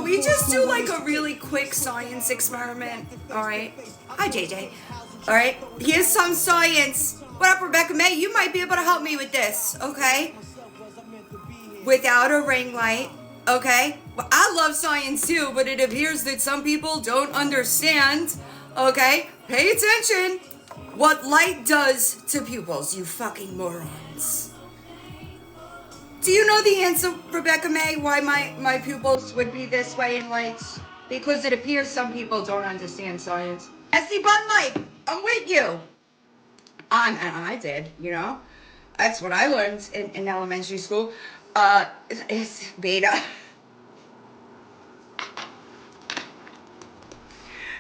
we just do like a really quick science experiment? Alright. Hi, JJ. Alright. Here's some science. What up, Rebecca May? You might be able to help me with this, okay? Without a ring light, okay? Well, I love science too, but it appears that some people don't understand, okay? Pay attention. What light does to pupils, you fucking morons. Do you know the answer, Rebecca May, why my pupils would be this way in lights? Because it appears some people don't understand science. Essie Bun Light, I'm with you. I did, you know? That's what I learned in elementary school. It's beta.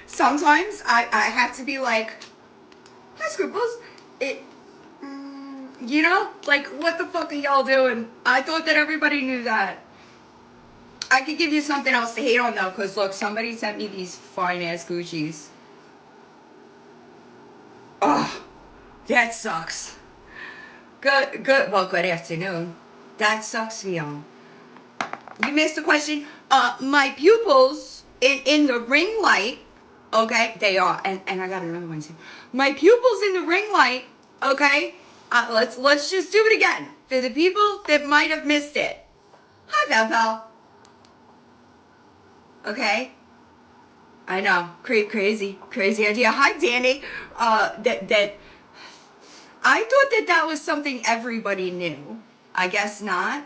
Sometimes I have to be like, hi, Scribbles. You know, like, what the fuck are y'all doing? I thought that everybody knew that. I could give you something else to hate on though, because look, somebody sent me these fine ass Gucci's. Oh, that sucks. Good, well, good afternoon. That sucks for y'all. You missed the question. My pupils in the ring light, okay, they are, and I got another one too. My pupils in the ring light, okay, let's just do it again for the people that might have missed it. Hi, Val. Okay. I know, crazy idea. Hi, Danny. That I thought that was something everybody knew. I guess not.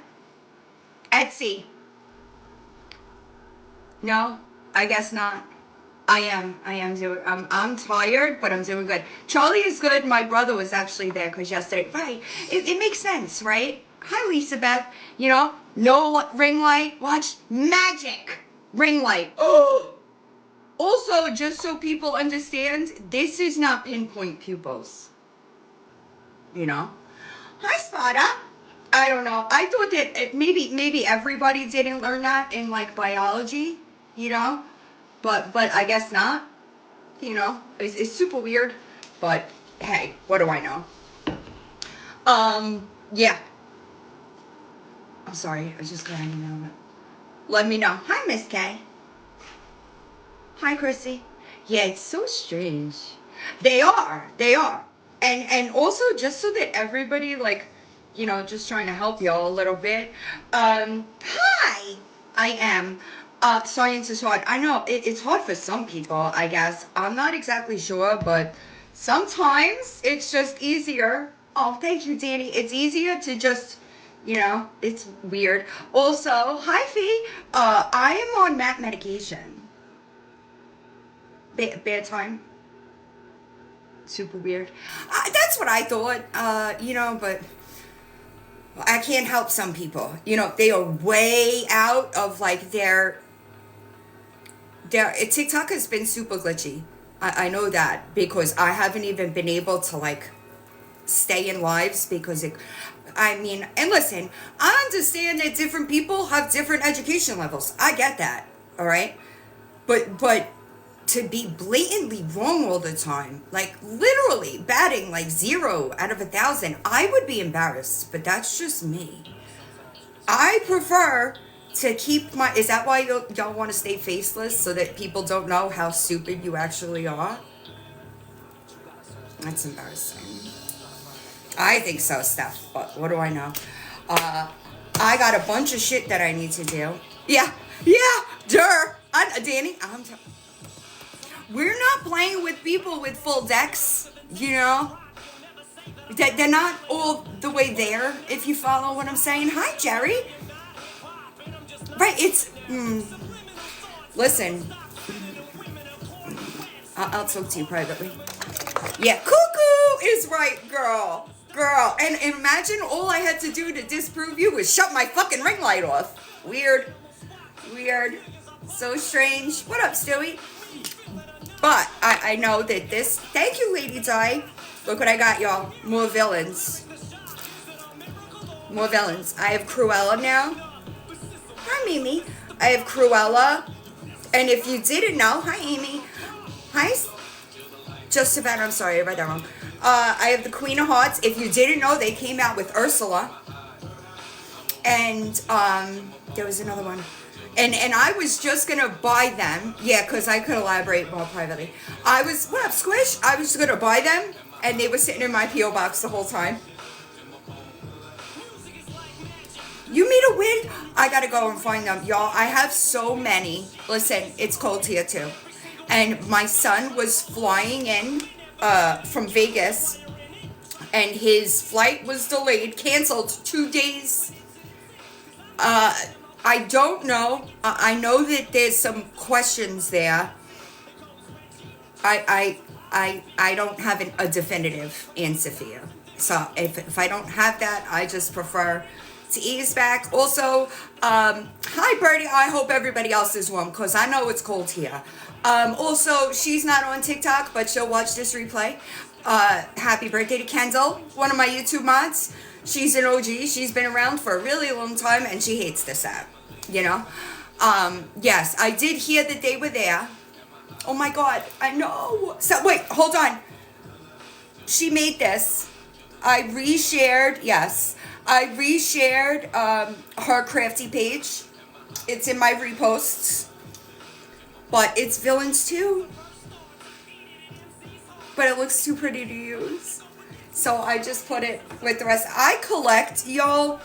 Etsy. No, I guess not. I am doing, I'm tired, but I'm doing good. Charlie is good. My brother was actually there because yesterday, right, it makes sense, right? Hi, Lisa Beth. You know, no ring light, watch magic. Ring light. Oh! Also, just so people understand, this is not pinpoint pupils. You know? Hi, Spada. I don't know. I thought that maybe everybody didn't learn that in like biology, you know? But I guess not. You know, it's super weird. But hey, what do I know? Yeah. I'm sorry. I just got an email. Let me know. Hi, Miss K. Hi, Chrissy. Yeah, it's so strange. They are. And also, just so that everybody, like, you know, just trying to help y'all a little bit. Hi. I am. Science is hard. I know it's hard for some people, I guess. I'm not exactly sure, but sometimes it's just easier. Oh, thank you, Danny. It's easier to just, you know, it's weird. Also, hi, Fee. I am on MAP medication. Bad time. Super weird. That's what I thought, you know, but I can't help some people. You know, they are way out of like their TikTok has been super glitchy. I know that because I haven't even been able to like stay in lives because I mean, and listen, I understand that different people have different education levels. I get that. All right. But to be blatantly wrong all the time, like literally batting like 0 out of 1,000, I would be embarrassed, but that's just me. I prefer to keep my, is that why y'all want to stay faceless so that people don't know how stupid you actually are? That's embarrassing. I think so, Steph, but what do I know? I got a bunch of shit that I need to do. Yeah, Danny, we're not playing with people with full decks, you know? They're not all the way there, if you follow what I'm saying. Hi, Jerry. Right, it's... listen. I'll talk to you privately. Yeah, cuckoo is right, girl. And imagine all I had to do to disprove you was shut my fucking ring light off. Weird. So strange. What up, Stewie? But I know that this... Thank you, Lady Di. Look what I got, y'all. More villains. I have Cruella now. Hi, Mimi. I have Cruella. And if you didn't know... Hi, Amy. Hi. Just about... I'm sorry, I read that wrong. I have the Queen of Hearts. If you didn't know, they came out with Ursula. And there was another one. And I was just gonna buy them. Yeah, because I could elaborate more privately. I was, what up, Squish? I was gonna buy them, and they were sitting in my P.O. box the whole time. You made a win? I gotta go and find them, y'all. I have so many. Listen, it's cold here too. And my son was flying in from Vegas, and his flight was delayed, canceled 2 days. I don't know. I know that there's some questions there. I don't have a definitive answer for you. So if I don't have that, I just prefer to ease back. Also, hi Birdie. I hope everybody else is warm because I know it's cold here. Also, she's not on TikTok, but she'll watch this replay. Happy birthday to Kendall, one of my YouTube mods. She's an OG. She's been around for a really long time, and she hates this app, you know? Yes, I did hear that they were there. Oh my God, I know. So, wait, hold on. She made this. I reshared, yes. I reshared her crafty page. It's in my reposts. But it's villains too. But it looks too pretty to use. So I just put it with the rest. I collect, y'all.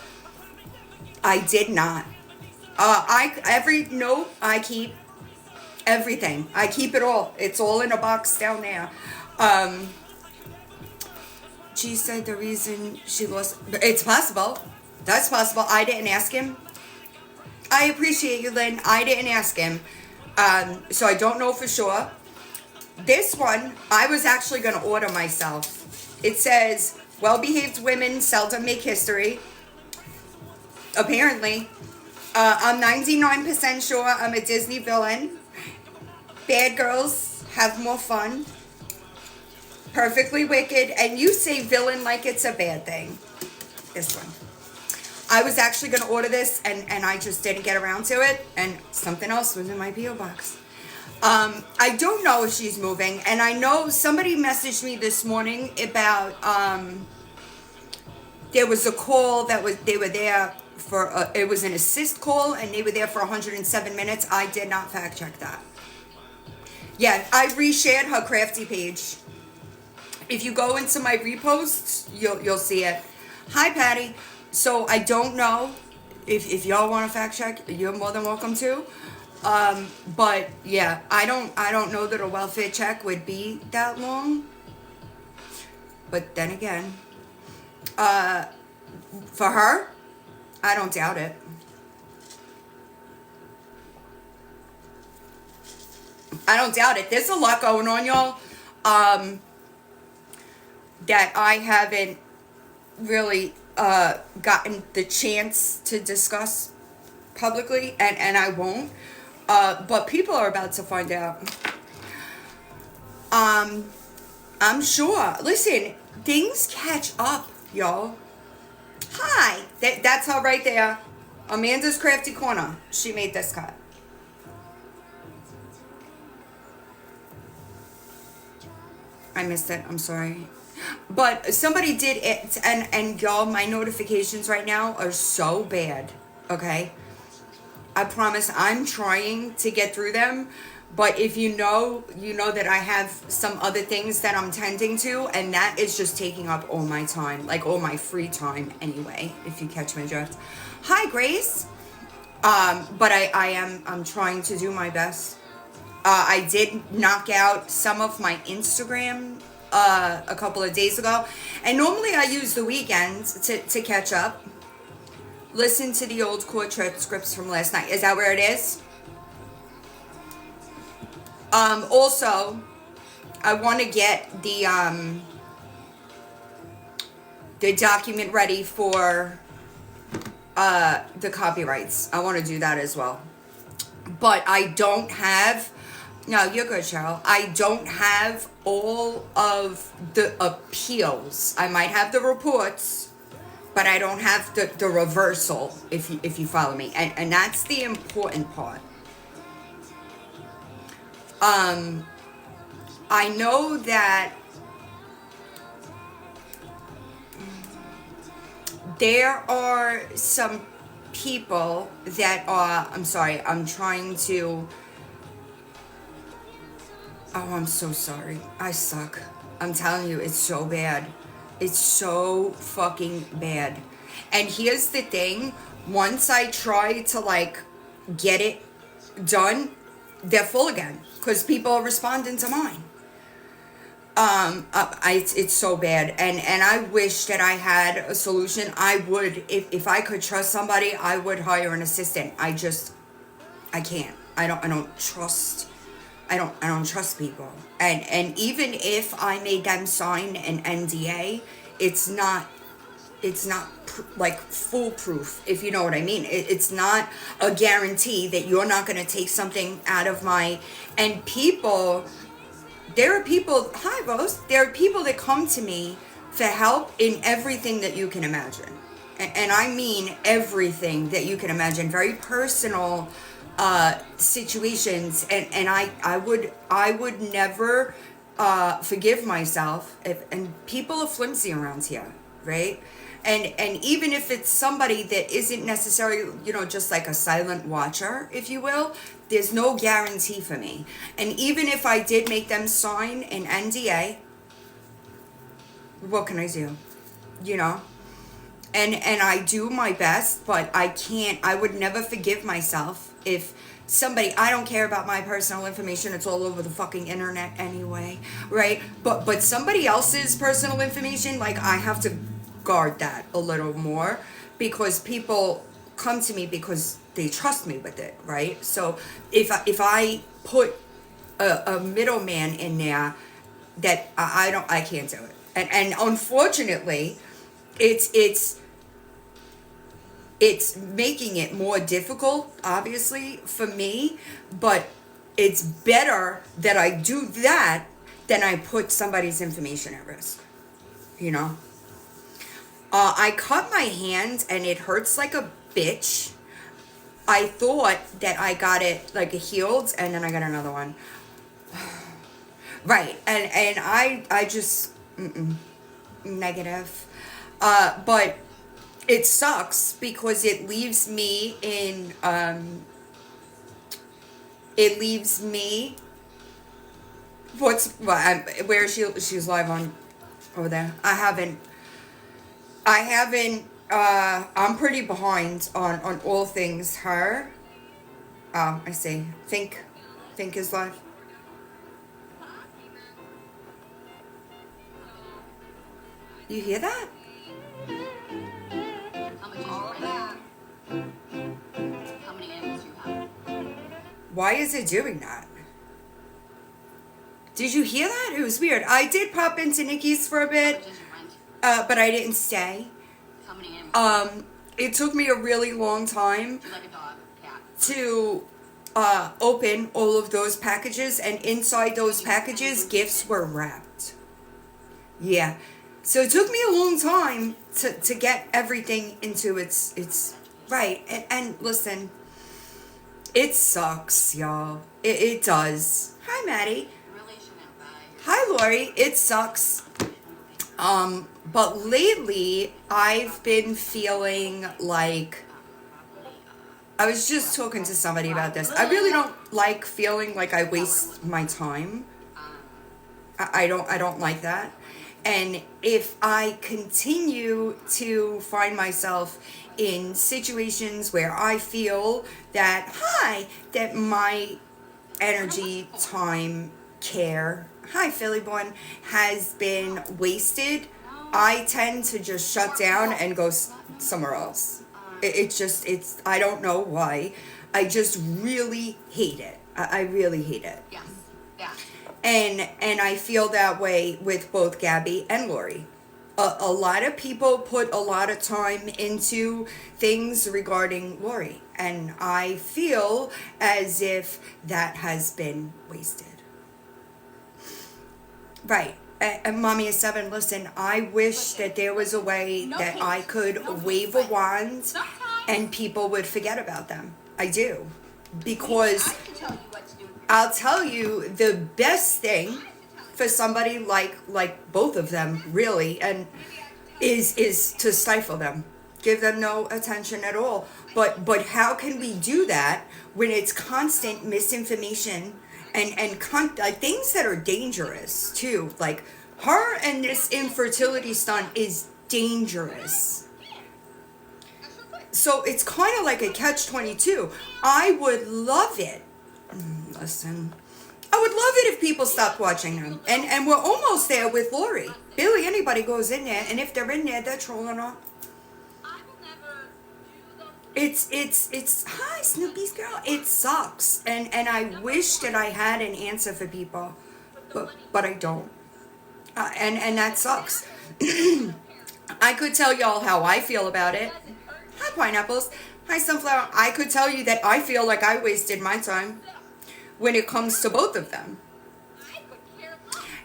I did not. Every note I keep, everything. I keep it all. It's all in a box down there. She said the reason she lost. It's possible. That's possible. I didn't ask him. I appreciate you, Lynn. I didn't ask him. So I don't know for sure. This one, I was actually going to order myself. It says, well-behaved women seldom make history. Apparently. I'm 99% sure I'm a Disney villain. Bad girls have more fun. Perfectly wicked. And you say villain like it's a bad thing. This one. I was actually going to order this, and I just didn't get around to it. And something else was in my P.O. box. I don't know if she's moving, and I know somebody messaged me this morning about there was a call that they were there for it was an assist call, and they were there for 107 minutes. I did not fact check that. Yeah, I reshared her crafty page. If you go into my reposts, you'll see it. Hi, Patty. So I don't know if y'all want to fact check. You're more than welcome to. But yeah, I don't know that a welfare check would be that long. But then again, for her, I don't doubt it. I don't doubt it. There's a lot going on, y'all, that I haven't really gotten the chance to discuss publicly, and I won't. But people are about to find out. I'm sure. Listen, things catch up, y'all. Hi. That's her right there. Amanda's Crafty Corner. She made this cut. I missed it. I'm sorry. But somebody did it, and y'all, my notifications right now are so bad. Okay? I promise I'm trying to get through them, but if you know that I have some other things that I'm tending to, and that is just taking up all my time, like all my free time anyway, if you catch my drift. Hi, Grace. But I'm trying to do my best. I did knock out some of my Instagram a couple of days ago, and normally I use the weekends to catch up. Listen to the old court transcripts from last night. Is that where it is? Also, I want to get the document ready for the copyrights. I want to do that as well. But I don't have... No, you're good, Cheryl. I don't have all of the appeals. I might have the reports, but I don't have the reversal, if you follow me. And that's the important part. I know that there are some people that are, I'm sorry, I'm trying to, oh, I'm so sorry. I suck. I'm telling you, it's so bad. It's so fucking bad. And here's the thing, once I try to like get it done, they're full again because people are responding to mine. It's so bad, and I wish that I had a solution. I would, if I could trust somebody, I would hire an assistant. I can't. I don't trust. I don't trust people. And even if I made them sign an NDA, it's not like foolproof, if you know what I mean. It's not a guarantee that you're not going to take something out of my, and people, there are people, hi Rose, there are people that come to me for help in everything that you can imagine. And I mean everything that you can imagine, very personal situations. And I would never forgive myself if, and people are flimsy around here, right? And even if it's somebody that isn't necessarily, you know, just like a silent watcher, if you will, there's no guarantee for me. And even if I did make them sign an NDA, what can I do? You know? And I do my best, but I can't, I would never forgive myself if somebody, I don't care about my personal information, it's all over the fucking internet anyway, right? But somebody else's personal information, like, I have to guard that a little more, because people come to me because they trust me with it, right? So if I put a middleman in there, that I can't do it. And unfortunately, it's making it more difficult, obviously, for me, but it's better that I do that than I put somebody's information at risk, you know? I cut my hand and it hurts like a bitch. I thought that I got it like healed, and then I got another one. Right, and I just, negative. But it sucks because it leaves me in, where is she? She's live on over there. I'm pretty behind on all things her. I see. Think is live. You hear that? Why is it doing that? Did you hear that? It was weird. I did pop into Nikki's for a bit, but I didn't stay. It took me a really long time to open all of those packages, and inside those packages, gifts were wrapped. Yeah. So it took me a long time to get everything into its right. And listen, it sucks, y'all. It does. Hi, Maddie. Hi, Lori. It sucks. But lately, I've been feeling like, I was just talking to somebody about this. I really don't like feeling like I waste my time. I don't like that. And if I continue to find myself in situations where I feel that, that my energy, time, care, Philly Born, has been wasted, I tend to just shut down and go somewhere else. It's I don't know why. I just really hate it. I really hate it. Yes. Yeah. And I feel that way with both Gabby and Lori. A lot of people put a lot of time into things regarding Lori, and I feel as if that has been wasted. Right. And Mommy is 7, listen, I wish that there was a way that I could wave a wand and people would forget about them. I do. Because I'll tell you, the best thing for somebody like both of them, really, and is to stifle them. give them no attention at all. But how can we do that when it's constant misinformation and like things that are dangerous too? Like her and this infertility stunt is dangerous. So it's kind of like a catch-22. I would love it. Listen, I would love it if people stopped watching them. And we're almost there with Lori. Barely anybody goes in there, and if they're in there, they're trolling her. It's hi Snoopy's girl. It sucks, and I wish that I had an answer for people, but I don't, and that sucks. I could tell y'all how I feel about it. Hi pineapples. Hi sunflower. I could tell you that I feel like I wasted my time when it comes to both of them.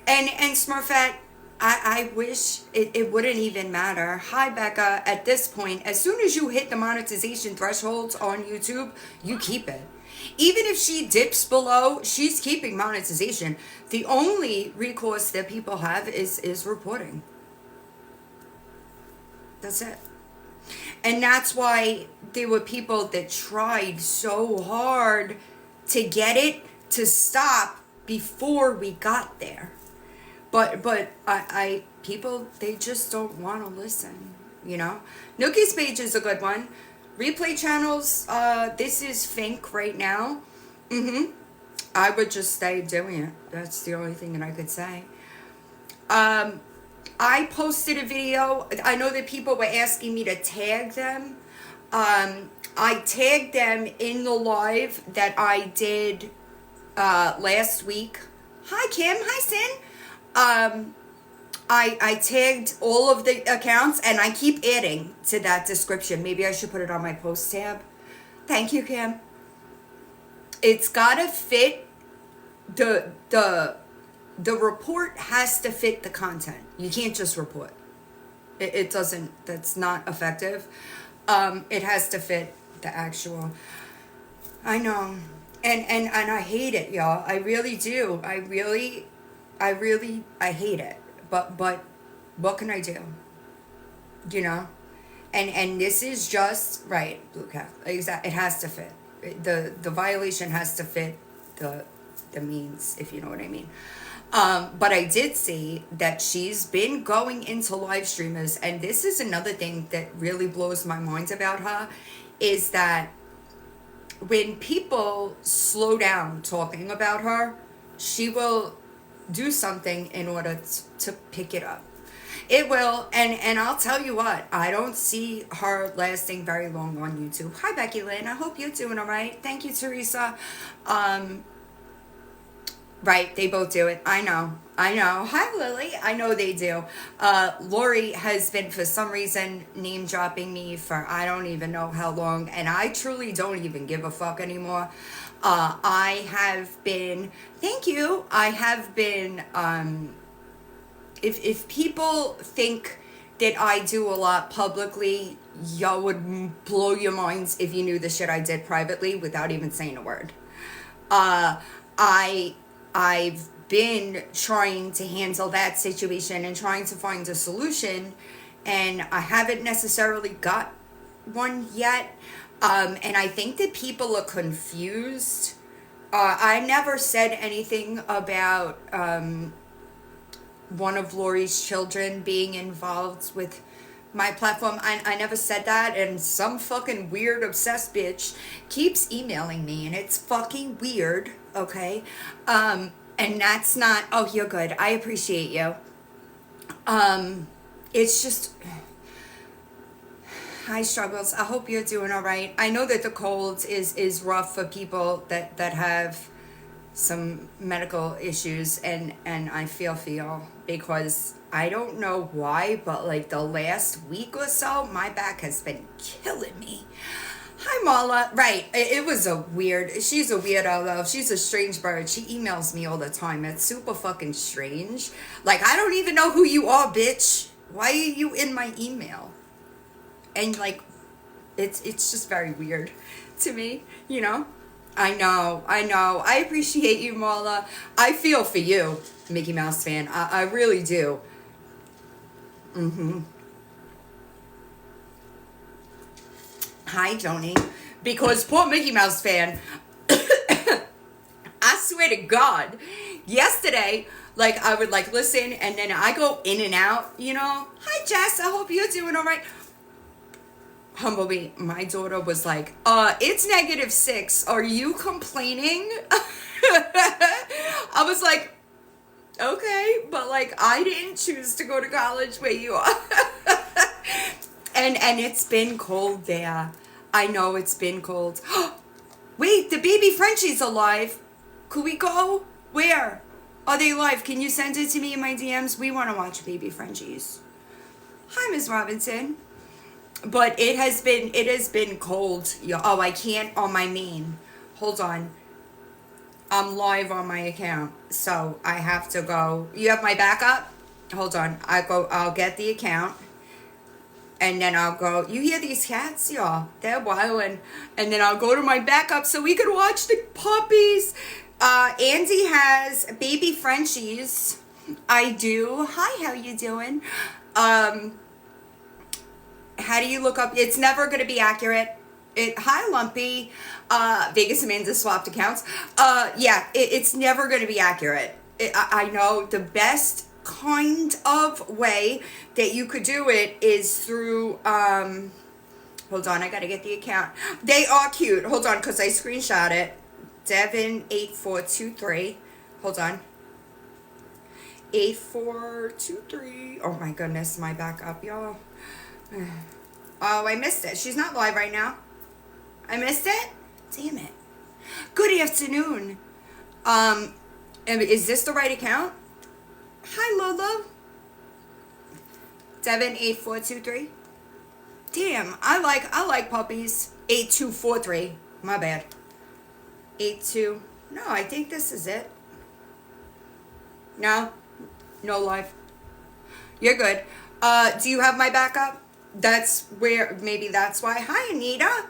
And Smurfette, I wish it wouldn't even matter. Hi, Becca. At this point, as soon as you hit the monetization thresholds on YouTube, you keep it. Even if she dips below, she's keeping monetization. The only recourse that people have is reporting. That's it. And that's why there were people that tried so hard to get it to stop before we got there. But I people, they just don't want to listen, you know? Nookie's page is a good one. Replay channels, this is Fink right now. I would just stay doing it. That's the only thing that I could say. I posted a video. I know that people were asking me to tag them. I tagged them in the live that I did last week. Hi, Kim. Hi, Sin. I tagged all of the accounts, and I keep adding to that description. Maybe I should put it on my post tab. Thank you, Kim. It's gotta fit the report has to fit the content. You can't just report. It doesn't. That's not effective. It has to fit the actual. I know, and I hate it, y'all. I really do. I hate it. But what can I do? You know, and this is just right. Blue cap. Exactly. It has to fit. The violation has to fit the means, if you know what I mean. But I did see that she's been going into live streamers, and this is another thing that really blows my mind about her, is that when people slow down talking about her, she will do something in order to pick it up. It will, and I'll tell you what, I don't see her lasting very long on YouTube. Hi, Becky Lynn. I hope you're doing all right. Thank you, Teresa. Right, they both do it. I know. Hi, Lily. I know they do. Lori has been, for some reason, name dropping me for I don't even know how long, and I truly don't even give a fuck anymore. I have been, thank you. I have been, if people think that I do a lot publicly, y'all would blow your minds if you knew the shit I did privately without even saying a word. I've been trying to handle that situation and trying to find a solution, and I haven't necessarily got one yet. And I think that people are confused. I never said anything about one of Lori's children being involved with my platform. I never said that, and some fucking weird obsessed bitch keeps emailing me, and it's fucking weird, okay? And that's not, oh, you're good. I appreciate you. It's just, hi, struggles. I hope you're doing all right. I know that the cold is rough for people that have some medical issues, and I feel for y'all, because I don't know why, but like the last week or so, my back has been killing me. Hi, Mala. Right, it was a weird, she's a weirdo though. She's a strange bird. She emails me all the time. It's super fucking strange. Like, I don't even know who you are, bitch. Why are you in my email? And like, it's just very weird to me, you know? I know. I appreciate you, Mala. I feel for you, Mickey Mouse fan. I really do. Hi, Joni. Because poor Mickey Mouse fan, I swear to God, yesterday, like, I would, like, listen, and then I go in and out, you know. Hi, Jess, I hope you're doing all right. Humblebee, my daughter was like, it's -6. Are you complaining? I was like, okay, but, like, I didn't choose to go to college where you are. and it's been cold there. I know it's been cold. Wait, the baby Frenchie's alive. Could we go? Where? Are they live? Can you send it to me in my DMs? We want to watch baby Frenchies. Hi, Ms. Robinson. But it has been cold. Oh, I can't on my main. Hold on. I'm live on my account, so I have to go. You have my backup? Hold on. I'll get the account. And then I'll go. You hear these cats, y'all? They're wilding. And then I'll go to my backup so we can watch the puppies. Andy has baby Frenchies. I do. Hi, how you doing? How do you look up? It's never going to be accurate. Hi, Lumpy. Vegas Amanda swapped accounts. Yeah, it's never going to be accurate. I know the best kind of way that you could do it is through, hold on, I got to get the account. They are cute. Hold on, because I screenshot it. Devin8423. Hold on. 8423. Oh my goodness, my backup, y'all. Oh, I missed it. She's not live right now. I missed it? Damn it. Good afternoon. Is this the right account? Hi, Lola. Devin8423. Damn, I like puppies. 8243. My bad. 82. No, I think this is it. No live. You're good. Do you have my backup? Maybe that's why. Hi, Anita.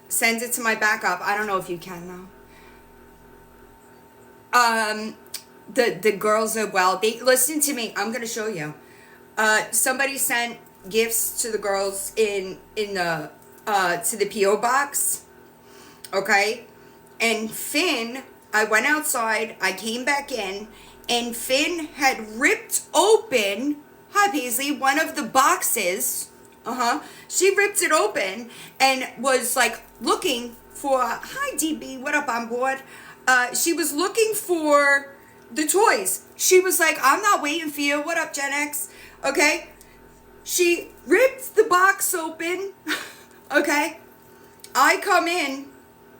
Send it to my backup. I don't know if you can though. The girls are listen to me. I'm gonna show you. Somebody sent gifts to the girls in the to the PO box. Okay, and Finn. I went outside. I came back in, and Finn had ripped open. Hi, Paisley. One of the boxes. She ripped it open and was like looking for. Hi, DB. What up? On board. She was looking for the toys. She was like, I'm not waiting for you. What up, Gen X? Okay. She ripped the box open. Okay. I come in.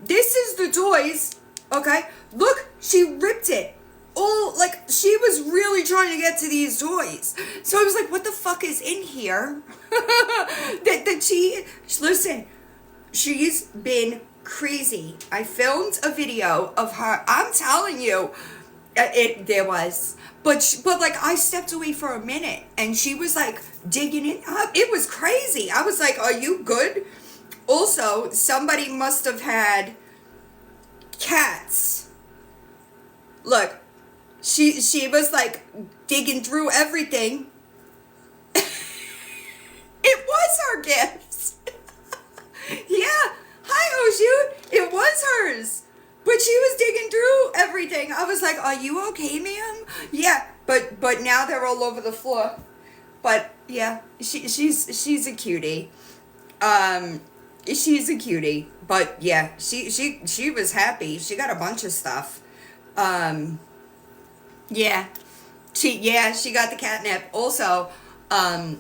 This is the toys. Okay. Look, she ripped it. Oh, like, she was really trying to get to these toys. So I was like, what the fuck is in here? Listen, she's been crazy. I filmed a video of her. I'm telling you, there was. But like, I stepped away for a minute, and she was, like, digging it up. It was crazy. I was like, are you good? Also, somebody must have had cats. Look. She was like digging through everything. It was her gifts. Yeah. Hi, Oshu. It was hers. But she was digging through everything. I was like, are you okay, ma'am? Yeah. But now they're all over the floor. But yeah, she's a cutie. She's a cutie. But yeah, she was happy. She got a bunch of stuff. Yeah, she got the catnip. Also, I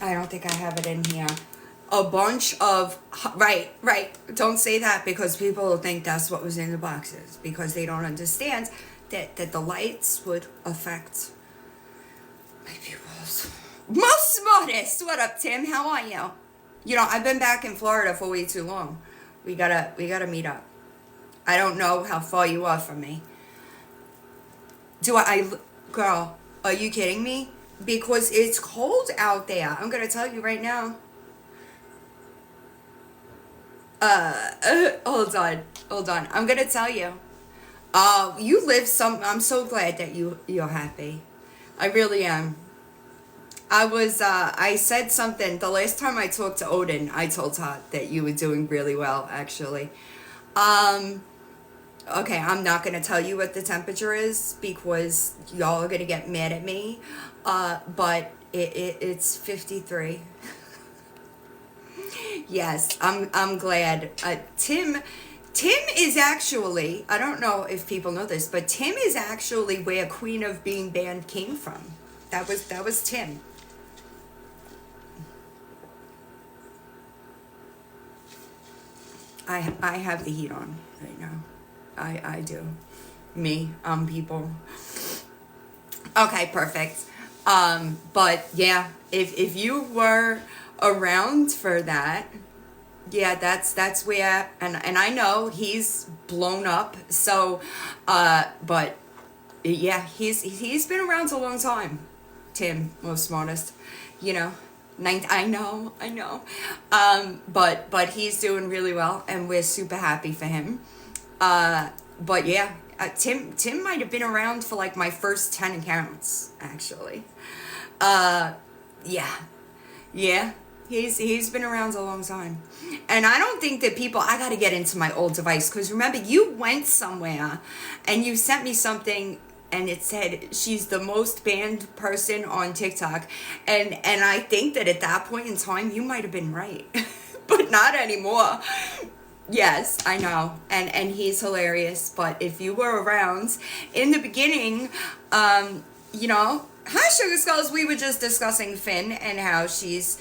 don't think I have it in here. A bunch of right. Don't say that, because people will think that's what was in the boxes, because they don't understand that the lights would affect my pupils. Most smartest. What up, Tim? How are you? You know, I've been back in Florida for way too long. We gotta meet up. I don't know how far you are from me. Girl, are you kidding me? Because it's cold out there. I'm gonna tell you right now. Hold on. I'm gonna tell you. You live I'm so glad that you're happy. I really am. I said something the last time I talked to Odin. I told her that you were doing really well, actually. Um, okay, I'm not gonna tell you what the temperature is because y'all are gonna get mad at me. But it's 53. Yes, I'm glad. Tim is actually, I don't know if people know this, but Tim is actually where Queen of Being Banned came from. That was Tim. I have the heat on right now. I do. Me, people. Okay, perfect. But yeah, if you were around for that, yeah, that's where, and I know he's blown up. So, but yeah, he's been around a long time. Tim, most smartest, you know. I know. But he's doing really well, and we're super happy for him. But yeah, Tim might have been around for like my first 10 accounts, actually. Uh, yeah, yeah. He's been around a long time. And I don't think that people, I got to get into my old device because remember you went somewhere and you sent me something and it said she's the most banned person on TikTok, and I think that at that point in time you might have been right. But not anymore. Yes, I know. And he's hilarious, but if you were around in the beginning, hi Sugar Skulls, we were just discussing Finn and how she's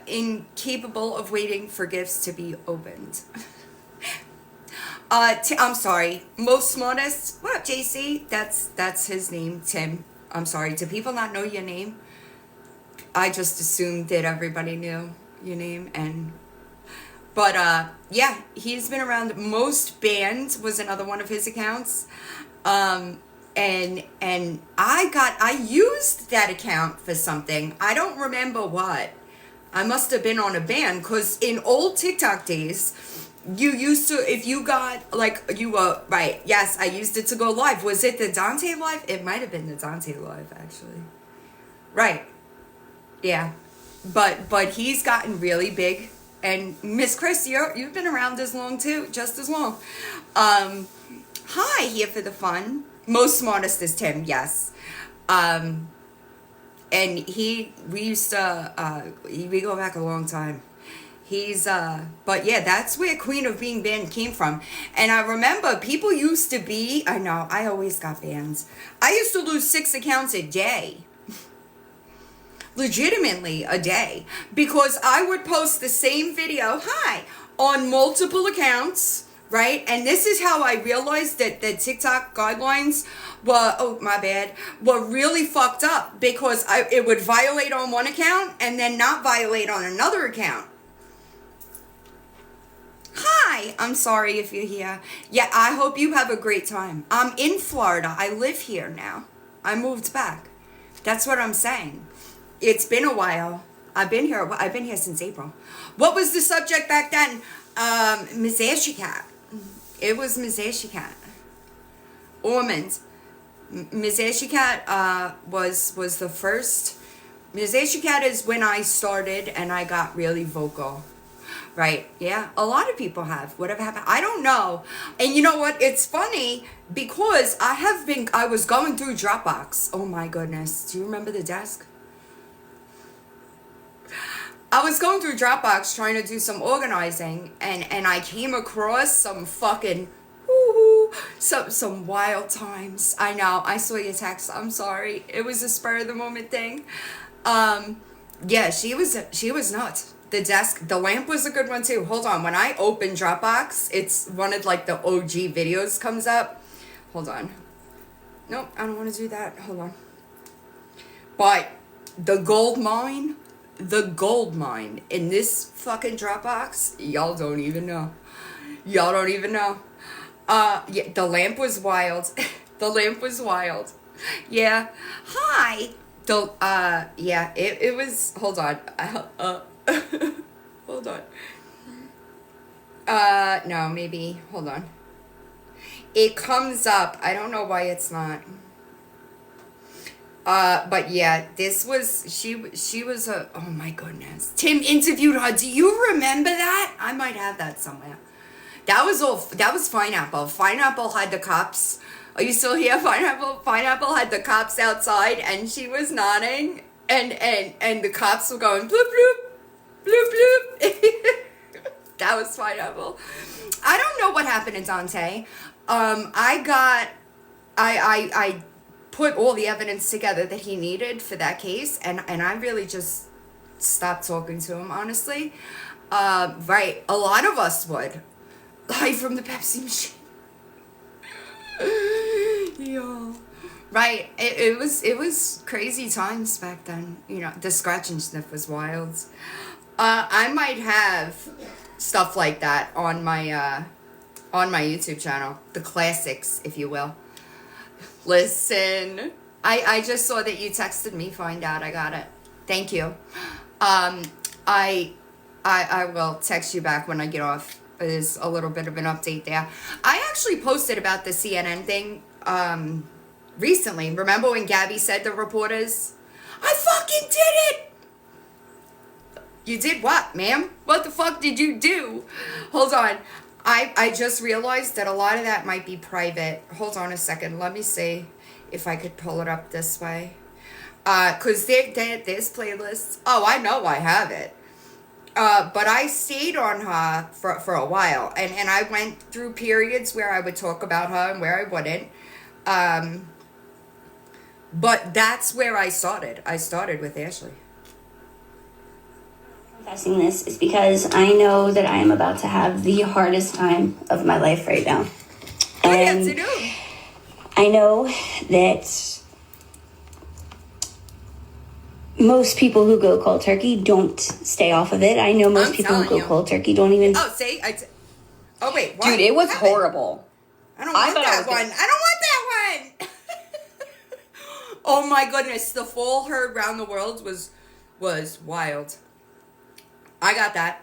incapable of waiting for gifts to be opened. I'm sorry. Most smartest. What up, JC? That's his name, Tim. I'm sorry. Do people not know your name? I just assumed that everybody knew your name, but yeah, he's been around. Most Banned was another one of his accounts. And I used that account for something. I don't remember what. I must have been on a ban because in old TikTok days, you used to, if you got, like, you were, right, yes, I used it to go live. Was it the Dante live? It might have been the Dante live, actually. Right, yeah. But he's gotten really big. And Miss Chris, you've been around as long, too, just as long. Hi, here for the fun. Most smartest is Tim, yes. And we used to, we go back a long time. But yeah, that's where Queen of Being Banned came from. And I remember people used to be, I know, I always got bans. I used to lose 6 accounts a day. Legitimately a day. Because I would post the same video, hi, on multiple accounts, right? And this is how I realized that the TikTok guidelines were really fucked up because it would violate on one account and then not violate on another account. Hi, I'm sorry if you're here. Yeah, I hope you have a great time. I'm in Florida. I live here now. I moved back. That's what I'm saying. It's been a while. I've been here since April. What was the subject back then? Miss Ashy Cat. It was Miss Ashy Cat. Ormond. Miss Ashy Cat was the first. Miss Ashy Cat is when I started and I got really vocal. Right, yeah, a lot of people have. Whatever happened, I don't know. And you know what? It's funny because I was going through Dropbox. Oh my goodness. Do you remember the desk? I was going through Dropbox trying to do some organizing and I came across some fucking some wild times. I know. I saw your text. I'm sorry. It was a spur of the moment thing. Yeah, she was nuts. The desk, the lamp was a good one too. Hold on. When I open Dropbox, it's one of like the OG videos comes up. Hold on. Nope, I don't want to do that. Hold on. But the gold mine in this fucking Dropbox, y'all don't even know. Y'all don't even know. Yeah, the lamp was wild. The lamp was wild. Yeah. Hi. Yeah, it was, hold on. Hold on. No, maybe, hold on. It comes up. I don't know why it's not. But yeah, this was she was a, oh my goodness. Tim interviewed her. Do you remember that? I might have that somewhere. That was Pineapple. Pineapple had the cops. Are you still here? Pineapple had the cops outside, and she was nodding, and the cops were going bloop bloop bloop bloop. That was Pineapple. I don't know what happened to Dante. I put all the evidence together that he needed for that case, and I really just stopped talking to him, honestly. Right, a lot of us would. Live from the Pepsi machine. Yeah. Right, it was crazy times back then. You know, the scratch and sniff was wild. I might have stuff like that on my YouTube channel, the classics, if you will. Listen, I just saw that you texted me. Find out, I got it. Thank you. I will text you back when I get off. There's a little bit of an update there. I actually posted about the CNN thing recently. Remember when Gabby said the reporters? I fucking did it. You did what, ma'am? What the fuck did you do? Hold on. I just realized that a lot of that might be private. Hold on a second. Let me see if I could pull it up this way. Because there's playlists. Oh, I know I have it. But I stayed on her for a while. And I went through periods where I would talk about her and where I wouldn't. But that's where I started. I started with Ashley. Confessing this is because I know that I am about to have the hardest time of my life right now. Good afternoon. I know that most people who go cold turkey don't stay off of it. I know most people who go cold turkey don't even... Oh, see? Oh, wait, what? Dude, it was horrible. I don't want that one. I don't want that one. Oh, my goodness. The fall heard round the world was wild. I got that.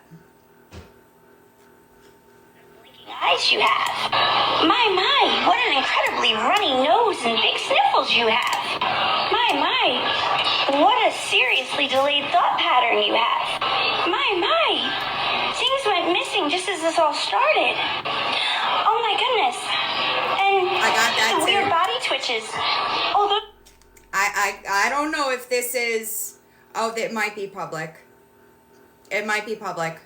Eyes you have. My, what an incredibly runny nose and big sniffles you have. My, what a seriously delayed thought pattern you have. My, things went missing just as this all started. Oh my goodness. And I got that the too. weird body twitches. Although I don't know if this is... Oh, it might be public. It might be public.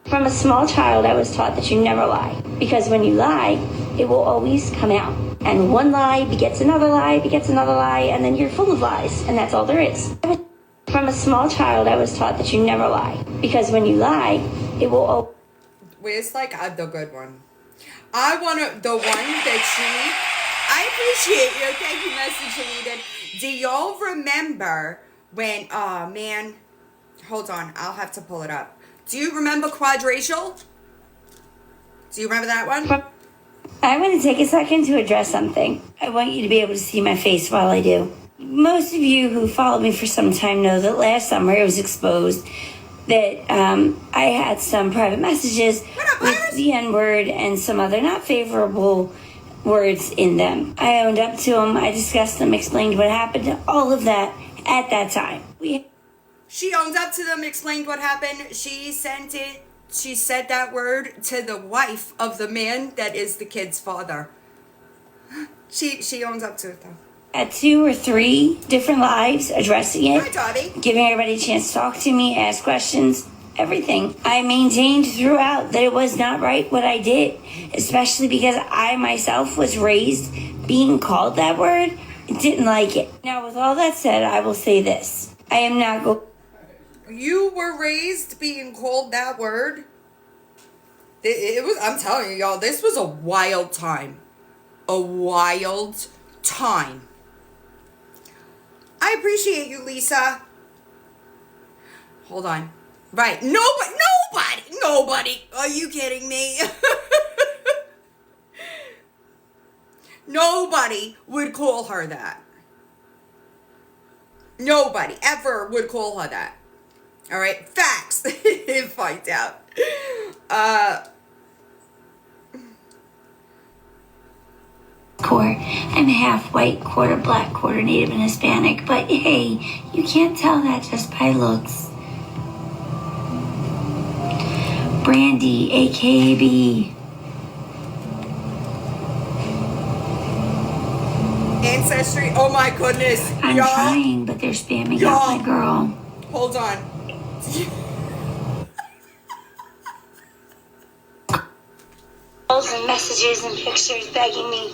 From a small child, I was taught that you never lie. Because when you lie, it will always come out. And one lie begets another lie, and then you're full of lies. And that's all there is. From a small child, I was taught that you never lie. Because when you lie, it will always... Where's, like, the good one? I want the one that she... I appreciate you. Thank you, message deleted. Do y'all remember when... Oh, man... Hold on, I'll have to pull it up. Do you remember quadracial? Do you remember that one? I want to take a second to address something. I want you to be able to see my face while I do. Most of you who followed me for some time know that last summer it was exposed that I had some private messages with the N-word and some other not favorable words in them. I owned up to them, I discussed them, explained what happened, all of that at that time. She owned up to them, explained what happened. She sent it. She said that word to the wife of the man that is the kid's father. She owns up to it, though. At 2 or 3 different lives addressing it. Hi, Dobby. Giving everybody a chance to talk to me, ask questions, everything. I maintained throughout that it was not right what I did, especially because I myself was raised being called that word and didn't like it. Now, with all that said, I will say this. I am not You were raised being called that word? It was, I'm telling you, y'all, this was a wild time. A wild time. I appreciate you, Lisa. Hold on. Right. Nobody. Are you kidding me? Nobody would call her that. Nobody ever would call her that. All right, facts. Find out. before. I'm half white, quarter black, quarter Native and Hispanic, but hey, you can't tell that just by looks. Brandy, aka B. Ancestry. Oh my goodness. I'm y'all. trying, but they're spamming Y'all. out my girl. Hold on. And messages and pictures begging me,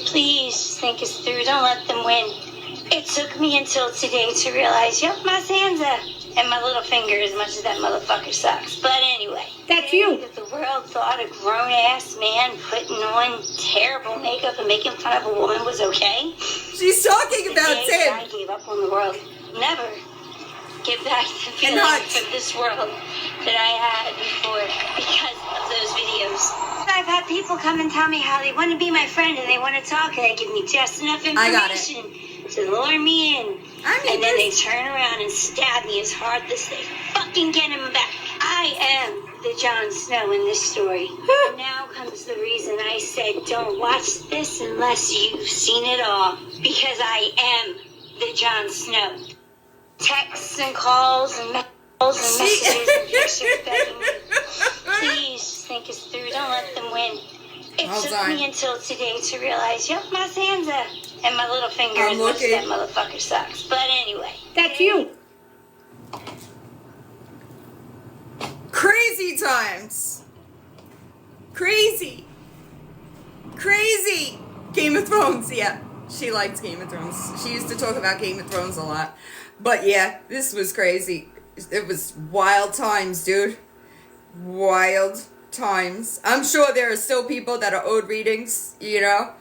please think us through, don't let them win. It took me until today to realize, yep, my Sansa and my little finger, as much as that motherfucker sucks. But anyway, That's you. That the world thought a grown-ass man putting on terrible makeup and making fun of a woman was okay. She's talking about The day that I Tim. gave up on the world. Never get back the feeling not- from this world that I had before because of those videos. I've had people come and tell me how they want to be my friend and they want to talk and they give me just enough I got it. information to lure me in. I mean, And then they turn around and stab me as hard as they fucking get him back. I am the Jon Snow in this story. And now comes the reason I said don't watch this unless you've seen it all. Because I am the Jon Snow. Texts and calls and messages and pictures begging me, please think us through, don't let them win. It Hold took on. me until today to realize, yep, my Sansa and my little finger, I'm as much as looking. that motherfucker sucks. But anyway. That's you. Crazy times. Crazy. Crazy. Game of Thrones, yeah. She likes Game of Thrones. She used to talk about Game of Thrones a lot. But yeah, this was crazy. It was wild times, dude. Wild times. I'm sure there are still people that are owed readings, you know.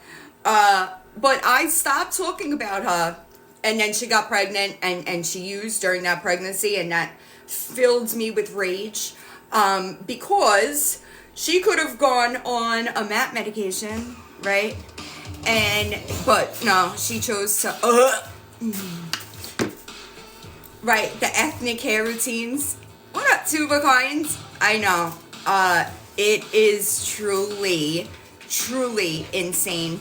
But I stopped talking about her. And then she got pregnant and she used during that pregnancy. And that filled me with rage. Because she could have gone on a MAP medication, right? But no, she chose to, right, the ethnic hair routines. What up, Tuba Coins? I know. It is truly insane.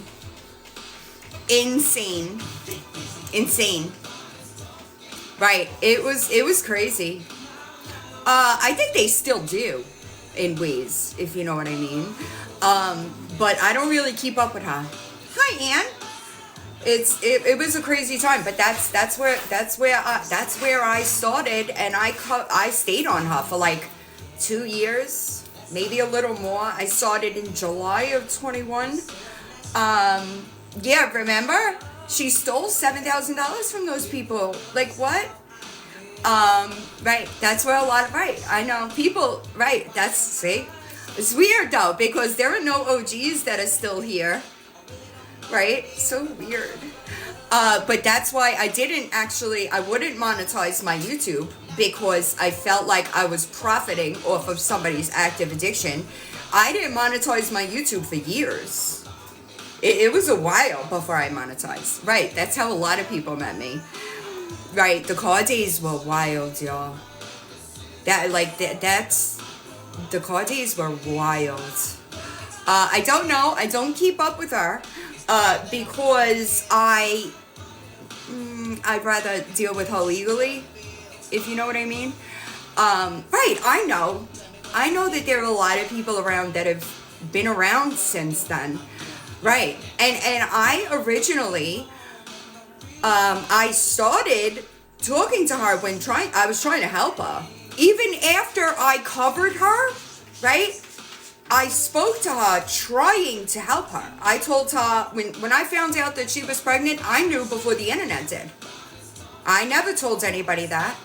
Insane. Right, it was crazy. I think they still do, in ways, if you know what I mean. But I don't really keep up with her. Hi, Ann. It was a crazy time, but that's where I started, and I stayed on her for like 2 years, maybe a little more. I started in July of 21. Yeah, remember? She stole $7,000 from those people. Like what? Right. That's where a lot of, right. I know people, right. See, it's weird though, because there are no OGs that are still here. Right? So weird. But that's why I wouldn't monetize my YouTube, because I felt like I was profiting off of somebody's active addiction. I didn't monetize my YouTube for years. It was a while before I monetized. Right. That's how a lot of people met me. Right. The car days were wild, y'all. The car days were wild. I don't know. I don't keep up with her. Because I'd rather deal with her legally, if you know what I mean. Right, I know that there are a lot of people around that have been around since then. Right, and I originally, I started talking to her I was trying to help her. Even after I covered her, right? I spoke to her trying to help her. I told her, when I found out that she was pregnant, I knew before the internet did. I never told anybody that.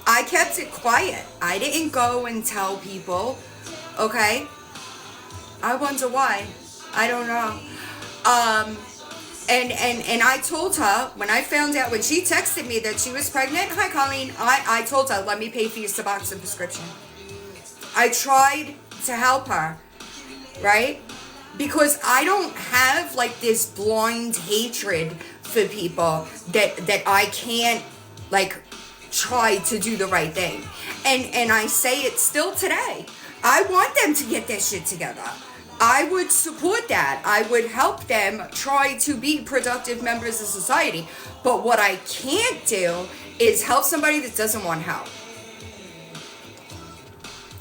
I kept it quiet. I didn't go and tell people, okay? I wonder why. I don't know. And I told her, when I found out, when she texted me that she was pregnant, hi Colleen, I told her, let me pay for your Suboxone prescription. I tried to help her. Right? Because I don't have like this blind hatred for people that I can't like try to do the right thing. And I say it still today. I want them to get their shit together. I would support that. I would help them try to be productive members of society. But what I can't do is help somebody that doesn't want help.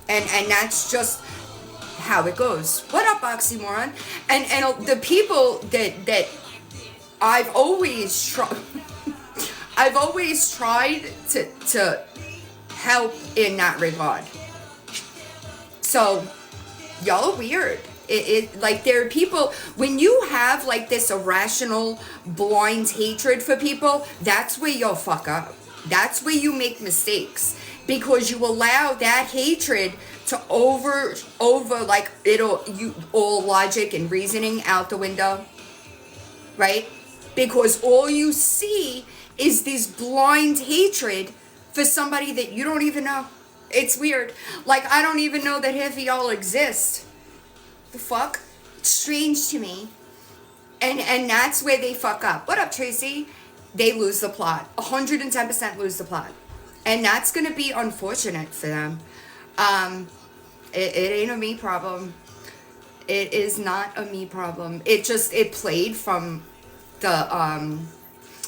And that's just how it goes. What up, oxymoron? And the people that I've always tried I've always tried to help in that regard. So y'all are weird. It like, there are people, when you have like this irrational blind hatred for people, that's where you'll fuck up. That's where you make mistakes, because you allow that hatred to over like, all logic and reasoning out the window, right? Because all you see is this blind hatred for somebody that you don't even know. It's weird. Like, I don't even know that half of y'all exist. The fuck? It's strange to me. And that's where they fuck up. What up, Tracy? They lose the plot. 110% lose the plot. And that's gonna be unfortunate for them. It ain't a me problem. It is not a me problem. It played from the,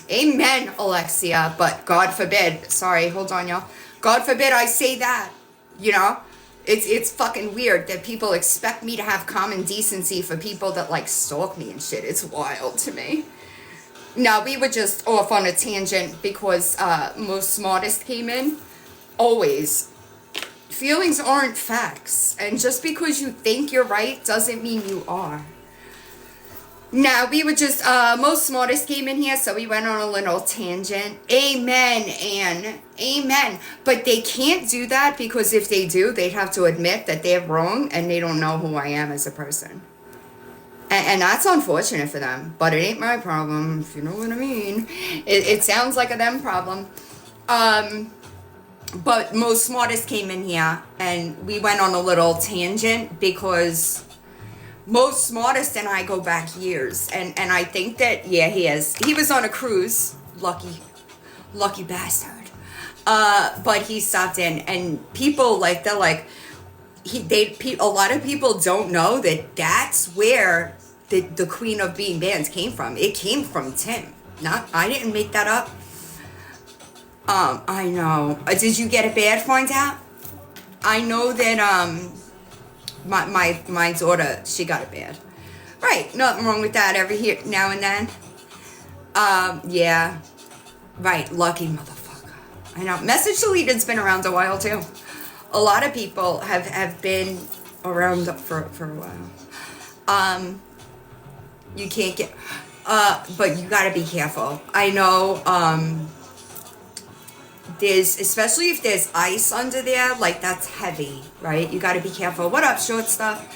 amen, Alexia, but God forbid. Sorry, hold on, y'all. God forbid I say that, you know? It's fucking weird that people expect me to have common decency for people that, like, stalk me and shit. It's wild to me. No, we were just off on a tangent because Most Smartest came in. Always. Feelings aren't facts. And just because you think you're right doesn't mean you are. Now, we were just, Most Smartest came in here, so we went on a little tangent. Amen, Anne. Amen. But they can't do that, because if they do, they'd have to admit that they're wrong and they don't know who I am as a person. And that's unfortunate for them, but it ain't my problem, if you know what I mean. It sounds like a them problem. But Most Smartest came in here, and we went on a little tangent because Most Smartest and I go back years, and I think that, yeah, he was on a cruise, lucky bastard, but he stopped in, and people, like, they're like, a lot of people don't know that that's where the queen of being bands came from. It came from Tim. I didn't make that up. I know. Did you get it bad, find out? I know that, my daughter, she got it bad. Right, nothing wrong with that every here now and then. Yeah. Right, lucky motherfucker. I know. Message Deleted's been around a while too. A lot of people have been around for a while. You can't get, but you gotta be careful. I know, especially if there's ice under there, like, that's heavy, right? You gotta be careful. What up, short stuff?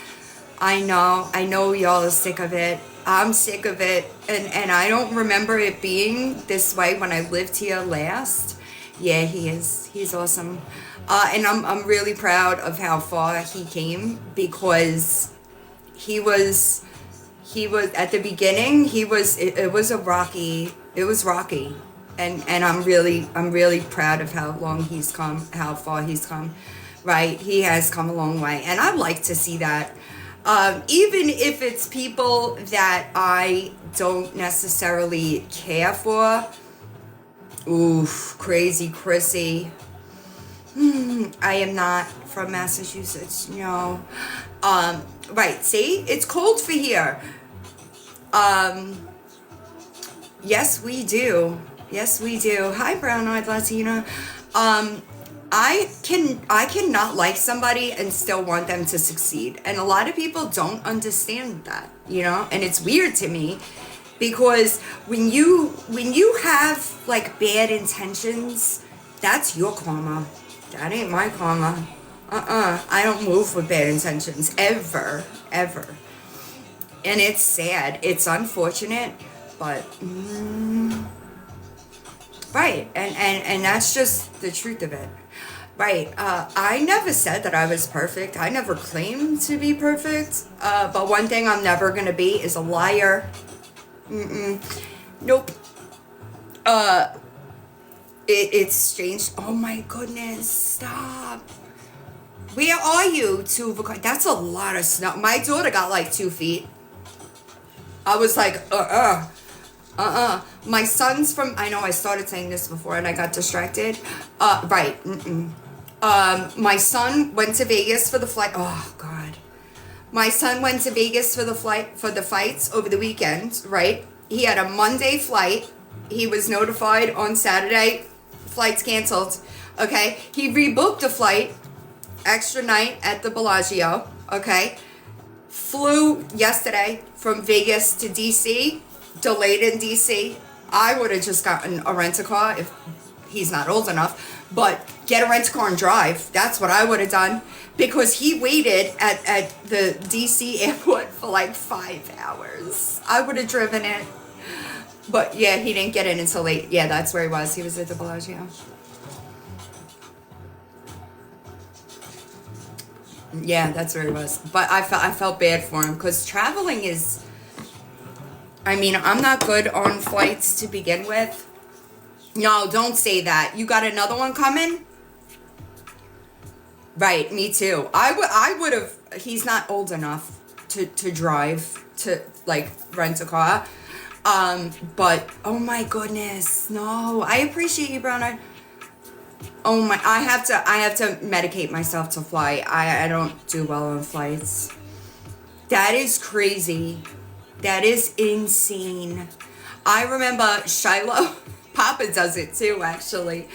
I know y'all are sick of it. I'm sick of it, and I don't remember it being this way when I lived here last. Yeah, he's awesome. And I'm really proud of how far he came, because he was at the beginning, it was rocky. And I'm really proud of how long he's come, how far he's come, right? He has come a long way, and I'd like to see that. Even if it's people that I don't necessarily care for. Oof, crazy Chrissy. I am not from Massachusetts, no. Right, see? It's cold for here. Yes, we do. Hi, brown-eyed Latina. I cannot like somebody and still want them to succeed. And a lot of people don't understand that, you know? And it's weird to me, because when you have, like, bad intentions, that's your karma. That ain't my karma. I don't move with bad intentions. Ever. And it's sad. It's unfortunate, but right. And that's just the truth of it. Right. I never said that I was perfect. I never claimed to be perfect. But one thing I'm never gonna be is a liar. Nope. It's strange. Oh my goodness, stop. Where are you, Tuva? That's a lot of snow. My daughter got like 2 feet. I was like, My son's from, I know I started saying this before and I got distracted. Right. My son went to Vegas for the flight. Oh, God. My son went to Vegas for the fights over the weekend, right? He had a Monday flight. He was notified on Saturday. Flight's canceled. Okay. He rebooked a flight, extra night at the Bellagio. Okay. Flew yesterday from Vegas to DC, delayed in DC. I would have just gotten a rent-a-car if he's not old enough, but get a rent-a-car and drive. That's what I would have done, because he waited at the DC airport for like 5 hours. I would have driven it. But yeah, he didn't get in until late. Yeah, that's where he was. He was at the Bellagio. Yeah, that's where he was. But I felt bad for him, because traveling is, I mean, I'm not good on flights to begin with. No, don't say that. You got another one coming? Right, me too. I would have, he's not old enough to drive, to like rent a car. But oh my goodness, no. I appreciate you, Brown. Oh my, I have to medicate myself to fly. I don't do well on flights. That is crazy. That is insane. I remember Shiloh, Papa does it too, actually.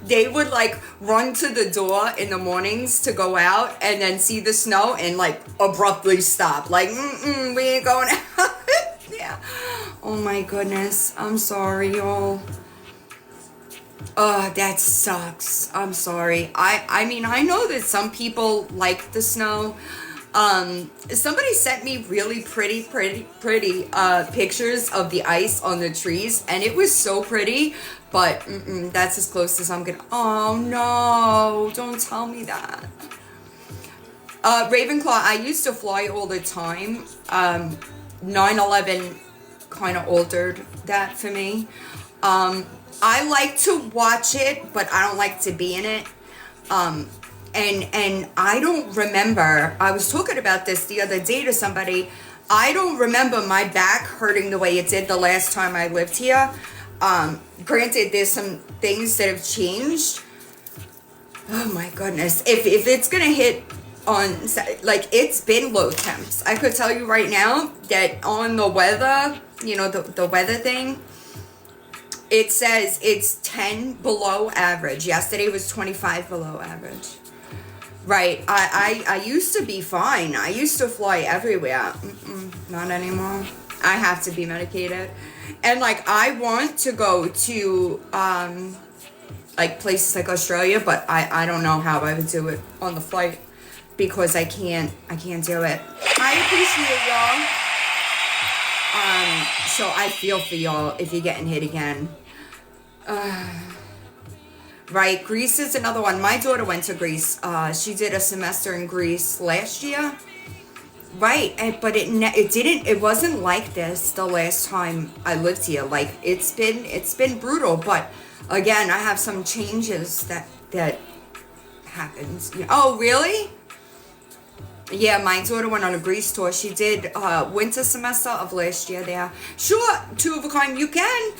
They would like run to the door in the mornings to go out and then see the snow and like abruptly stop. Like, we ain't going out. Yeah. Oh my goodness. I'm sorry, y'all. Oh, that sucks. I'm sorry. I mean, I know that some people like the snow. Somebody sent me really pretty pictures of the ice on the trees, and it was so pretty, but that's as close as I'm gonna. Oh no, don't tell me that. Ravenclaw, I used to fly all the time. 9/11 kind of altered that for me. I like to watch it, but I don't like to be in it. And I don't remember, I was talking about this the other day to somebody. I don't remember my back hurting the way it did the last time I lived here. Granted, there's some things that have changed. Oh my goodness. If it's gonna hit on, like, it's been low temps. I could tell you right now that on the weather, you know, the weather thing, it says it's 10 below average. Yesterday was 25 below average. Right. I used to be fine. I used to fly everywhere. Not anymore. I have to be medicated. And like, I want to go to like places like Australia, but I don't know how I would do it on the flight, because I can't do it. I appreciate y'all. So I feel for y'all if you're getting hit again. Right, Greece is another one. My daughter went to Greece. She did a semester in Greece last year. Right, but it wasn't like this the last time I lived here. Like, it's been brutal, but again, I have some changes that happens. Oh, really? Yeah, my daughter went on a Greece tour. She did winter semester of last year there. Sure, two of a kind, you can.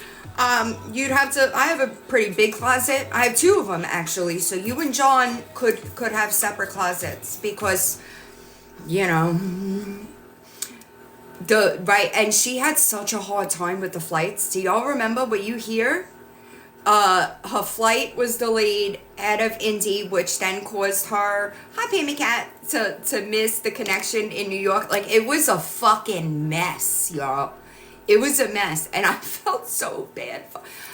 You'd have to, I have a pretty big closet. I have 2 of them, actually. So you and John could have separate closets, because, you know, right. And she had such a hard time with the flights. Do y'all remember? Were you here? Her flight was delayed out of Indy, which then caused her, hi Pammy Cat, to miss the connection in New York. Like, it was a fucking mess, y'all. It was a mess, and I felt so bad.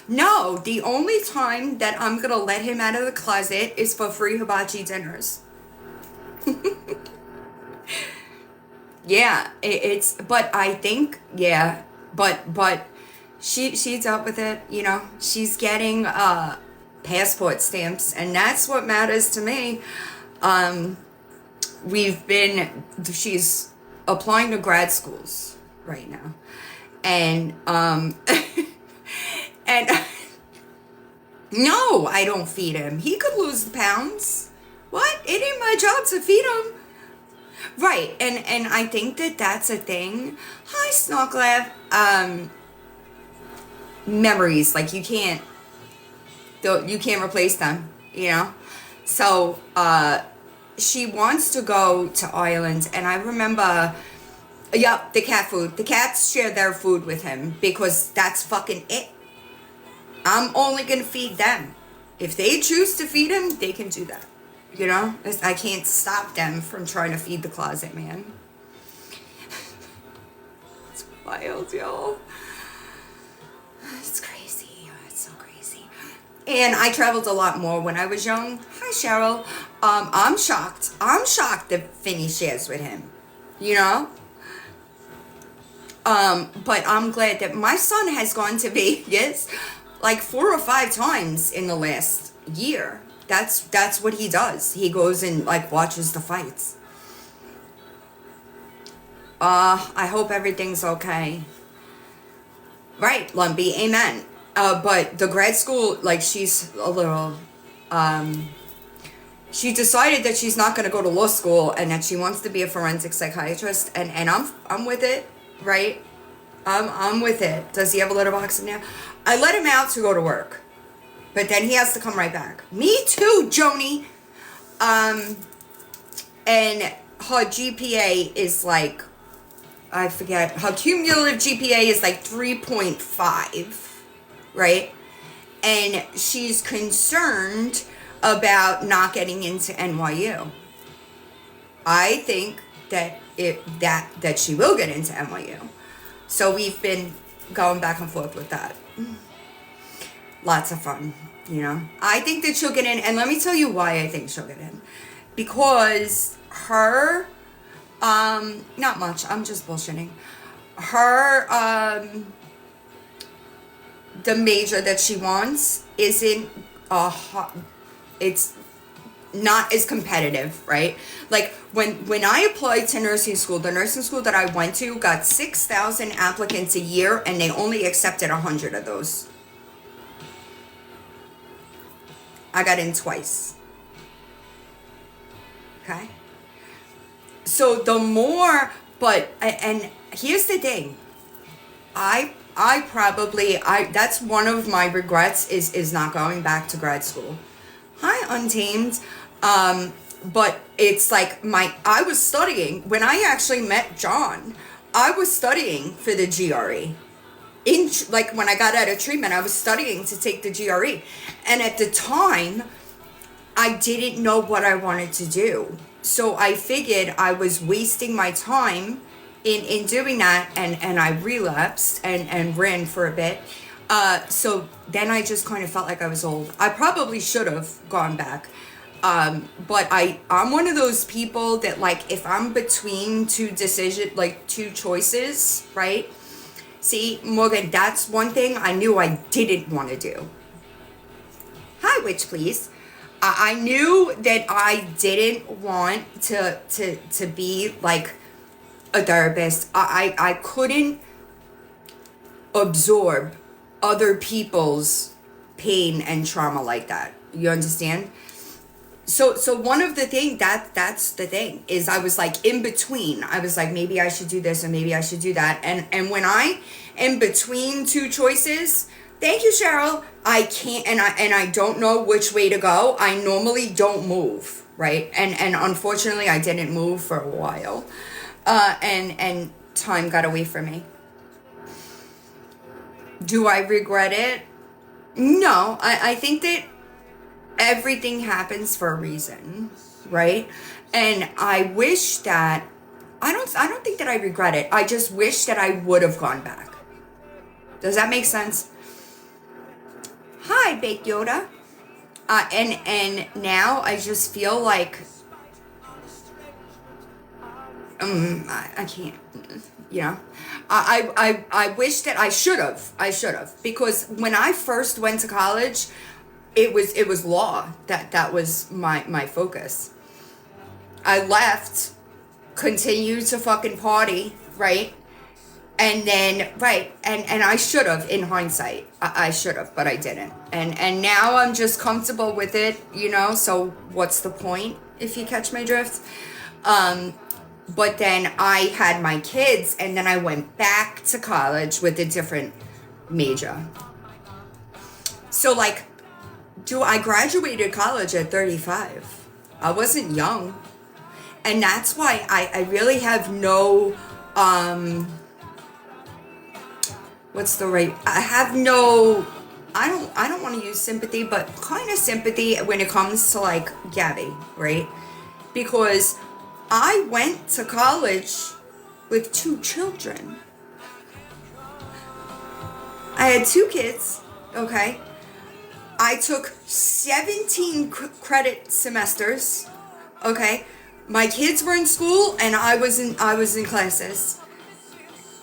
No, the only time that I'm gonna let him out of the closet is for free hibachi dinners. Yeah, it's, but I think, yeah, but she dealt with it, you know. She's getting passport stamps, and that's what matters to me. She's applying to grad schools right now. And and no, I don't feed him. He could lose the pounds. What? It ain't my job to feed them. Right, and I think that that's a thing. Hi, Snorklav. Memories, like you can't replace them, you know? So, she wants to go to Ireland, and I remember, yep, the cat food. The cats share their food with him because that's fucking it. I'm only gonna feed them. If they choose to feed him, they can do that. You know? I can't stop them from trying to feed the closet man. It's wild, y'all. It's crazy. It's so crazy. And I traveled a lot more when I was young. Hi, Cheryl. I'm shocked. I'm shocked that Finny shares with him. You know? But I'm glad that my son has gone to Vegas like 4 or 5 times in the last year. That's what he does. He goes and like watches the fights. I hope everything's okay. Right, Lumpy, amen. But the grad school, like, she's a little, she decided that she's not going to go to law school and that she wants to be a forensic psychiatrist, and I'm with it, right? I'm with it. Does he have a letterbox in there? I let him out to go to work, but then he has to come right back. Me too, Joni. And her GPA is like, I forget, her cumulative GPA is like 3.5, right? And she's concerned about not getting into NYU. I think that that she will get into NYU. So we've been going back and forth with that. Lots of fun, you know. I think that she'll get in, and let me tell you why I think she'll get in. Because her, not much, I'm just bullshitting. Her, the major that she wants isn't it's not as competitive, right? Like when I applied to nursing school, the nursing school that I went to got 6,000 applicants a year, and they only accepted 100 of those. I got in twice. Okay? So the more, and here's the thing. That's one of my regrets is not going back to grad school. Hi, Untamed. But it's like I was studying, when I actually met John, I was studying for the GRE. When I got out of treatment, I was studying to take the GRE. And at the time, I didn't know what I wanted to do. So I figured I was wasting my time in doing that, and I relapsed and ran for a bit. So then I just kind of felt like I was old. I probably should have gone back. But I'm one of those people that, like, if I'm between two choices, right? See, Morgan, that's one thing I knew I didn't want to do. Hi, Witch, please. I knew that I didn't want to be like a therapist. I couldn't absorb other people's pain and trauma like that. You understand? So one of the things that's the thing is I was like in between. I was like, maybe I should do this and maybe I should do that. And when I am between two choices, thank you, Cheryl, I can't, and I don't know which way to go. I normally don't move, right? And unfortunately I didn't move for a while. And time got away from me. Do I regret it? No, I think that everything happens for a reason, right? And I wish that, I don't think that I regret it. I just wish that I would have gone back. Does that make sense? Hi, Baked Yoda. And now I just feel like, I can't, you know. I wish that I should have, because when I first went to college, it was law that was my focus. I left, continued to fucking party, right? And then, right, and I should have, in hindsight, I should have, but I didn't. And now I'm just comfortable with it, you know, so what's the point, if you catch my drift? But then I had my kids, and then I went back to college with a different major. So, like, I graduated college at 35. I wasn't young. And that's why I really have no, what's the right, I have no, I don't want to use sympathy, but kind of sympathy when it comes to, like, Gabby, right? Because I went to college with 2 children. I had 2 kids, okay? I took 17 credit semesters, okay? My kids were in school and I was in classes.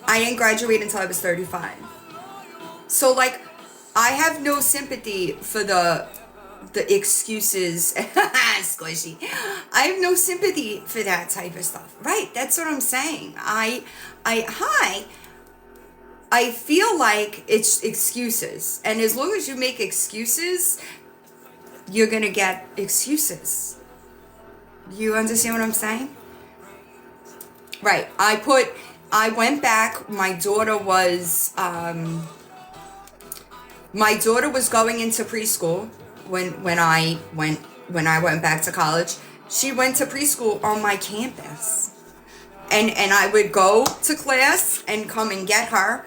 I didn't graduate until I was 35. So, like, I have no sympathy for the excuses. Squishy. I have no sympathy for that type of stuff. Right, that's what I'm saying. I feel like it's excuses. And as long as you make excuses, you're going to get excuses. You understand what I'm saying? Right. I went back. My daughter was going into preschool when I went back to college. She went to preschool on my campus. And I would go to class and come and get her,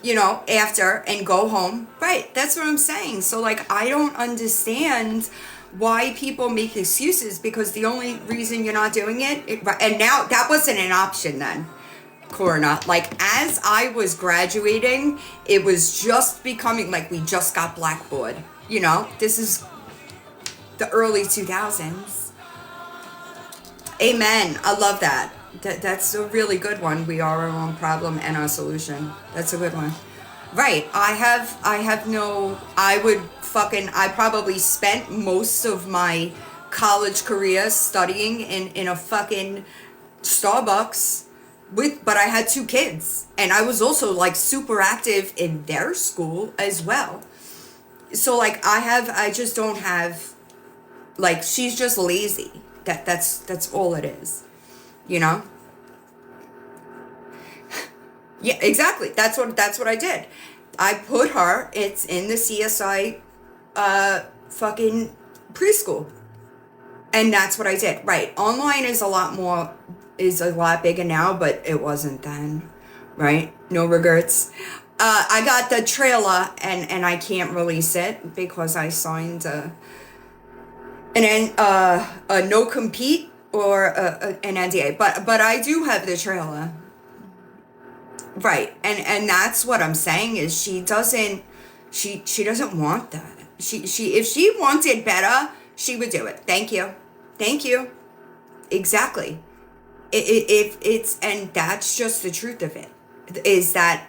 you know, after, and go home. Right, that's what I'm saying. So, like, I don't understand why people make excuses, because the only reason you're not doing it, and now that wasn't an option then, Corona. Like, as I was graduating, it was just becoming, like, we just got blackboard, you know? This is the early 2000s. Amen. I love that. That's a really good one. We are our own problem and our solution. That's a good one. Right. I probably spent most of my college career studying in a fucking Starbucks but I had 2 kids, and I was also, like, super active in their school as well. So, like, I just don't have, like, she's just lazy. That's all it is. You know? Yeah, exactly. That's what I did. I put her, it's in the CSI fucking preschool. And that's what I did. Right. Online is a lot bigger now, but it wasn't then. Right? No regrets. I got the trailer and I can't release it because I signed a no compete or an NDA, but I do have the trailer. Right. And that's what I'm saying is she doesn't want that. She if she wanted better, she would do it. Thank you. Exactly. It's and that's just the truth of it, is that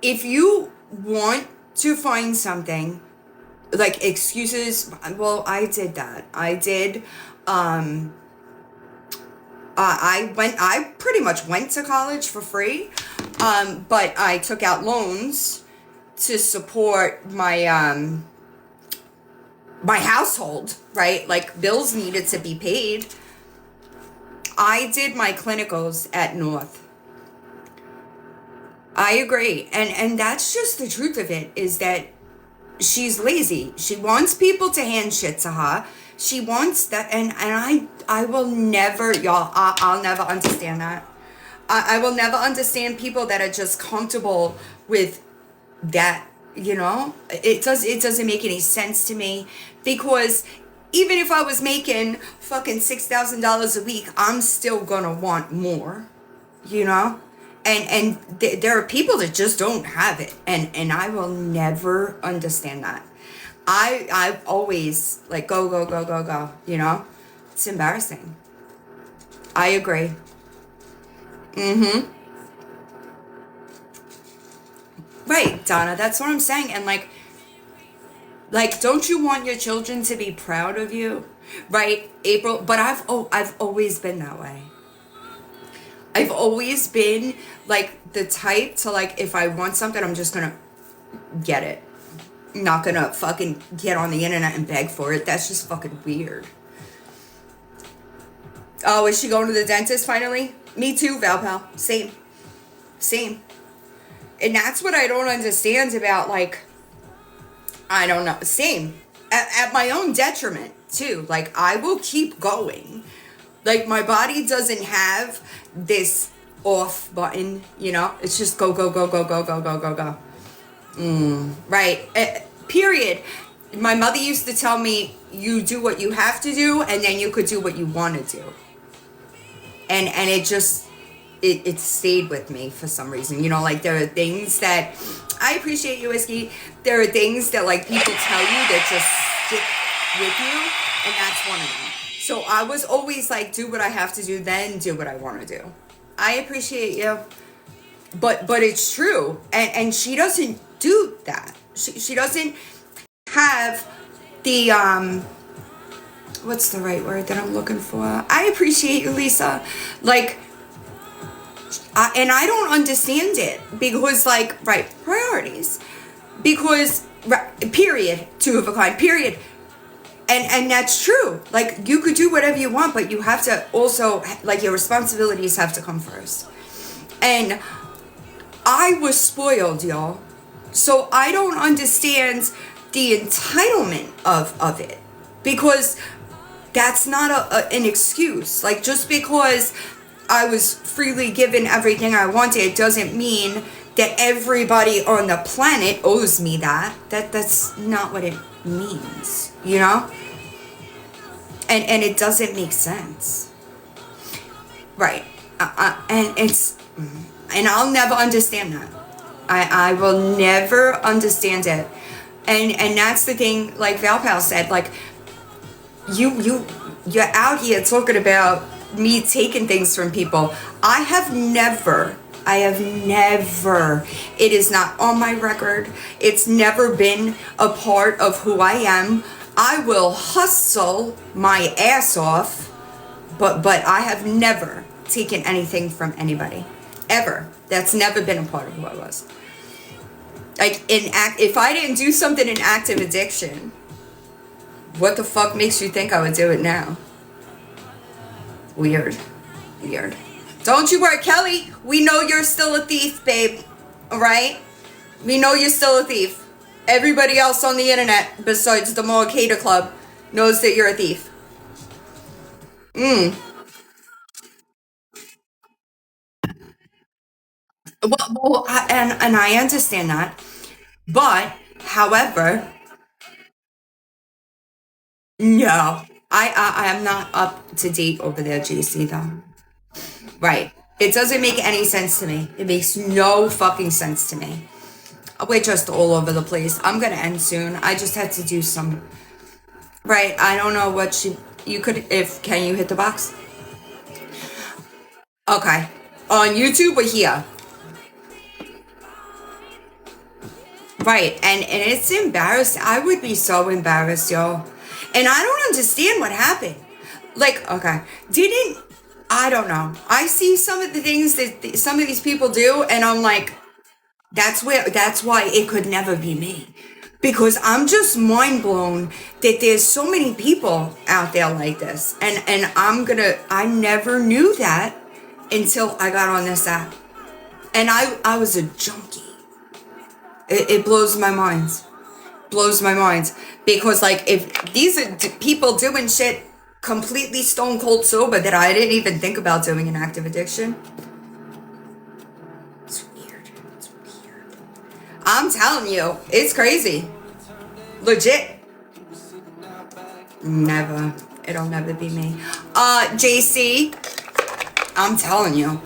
if you want to find something, like excuses, well, I did that. I pretty much went to college for free, but I took out loans to support my my household, right? Like, bills needed to be paid. I did my clinicals at North. I agree. And that's just the truth of it, is that she's lazy. She wants people to hand shit to her. She wants that, and I will never, y'all, I'll never understand that. I will never understand people that are just comfortable with that, you know? It doesn't make any sense to me, because even if I was making fucking $6,000 a week, I'm still gonna want more, you know? And there are people that just don't have it, and I will never understand that. I've always, like, go, you know? It's embarrassing. I agree. Right, Donna, that's what I'm saying. And like, don't you want your children to be proud of you? Right, April? But I've always been that way. I've always been like the type to like, if I want something, I'm just gonna get it. Not gonna fucking get on the internet and beg for it. That's just fucking weird. Oh, is she going to the dentist finally? Me too, Val Pal. Same. And that's what I don't understand about, like, I don't know. Same. At my own detriment, too. Like, I will keep going. Like, my body doesn't have this off button, you know? It's just go. Right. Period. My mother used to tell me, you do what you have to do, and then you could do what you want to do. And it just, it stayed with me for some reason. You know, like, there are things that, I appreciate you, Whiskey. There are things that, like, people tell you that just stick with you, and that's one of them. So I was always like, do what I have to do, then do what I want to do. I appreciate you. But it's true. And she doesn't do that. She doesn't have the, what's the right word that I'm looking for? I appreciate you, Lisa. Like, and I don't understand it because, like, right, priorities. Because, right, period, two of a kind, period. And that's true. Like, you could do whatever you want, but you have to also, like, your responsibilities have to come first. And I was spoiled, y'all. So I don't understand the entitlement of it. Because that's not an excuse. Like, just because I was freely given everything I wanted doesn't mean that everybody on the planet owes me that. That's not what it means, you know? And it doesn't make sense. Right. And I'll never understand that. I will never understand it. And that's the thing, like Val Pal said, like, you're out here talking about me taking things from people. I have never, it is not on my record. It's never been a part of who I am. I will hustle my ass off, but I have never taken anything from anybody. Ever. That's never been a part of who I was. Like, if I didn't do something in active addiction, what the fuck makes you think I would do it now? Weird. Don't you worry, Kelly. We know you're still a thief, babe. Alright? We know you're still a thief. Everybody else on the internet, besides the Moacada Club, knows that you're a thief. Well, and I understand that. But, however, no. I am not up to date over there, JC, though. Right. It doesn't make any sense to me. It makes no fucking sense to me. We're just all over the place. I'm gonna end soon. I just had to do some... Right, I don't know what you could... Can you hit the box? Okay. On YouTube or here? Right, and it's embarrassing. I would be so embarrassed, yo. And I don't understand what happened. Like, okay, I don't know. I see some of the things that some of these people do, and I'm like, that's why it could never be me. Because I'm just mind blown that there's so many people out there like this. And I never knew that until I got on this app. And I was a junkie. It blows my mind. Blows my mind. Because, like, if these are people doing shit completely stone cold sober that I didn't even think about doing an active addiction. It's weird. I'm telling you, it's crazy. Legit. Never. It'll never be me. JC, I'm telling you.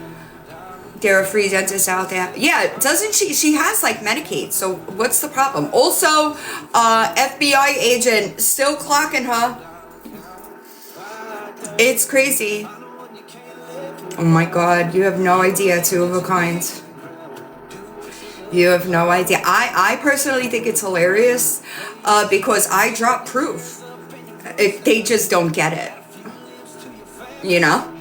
There are free dentists out there. Yeah, doesn't she has, like, Medicaid, so what's the problem? Also, FBI agent still clocking her. It's crazy. Oh my god, you have no idea, two of a kind. You have no idea. I personally think it's hilarious because I drop proof. They just don't get it. You know?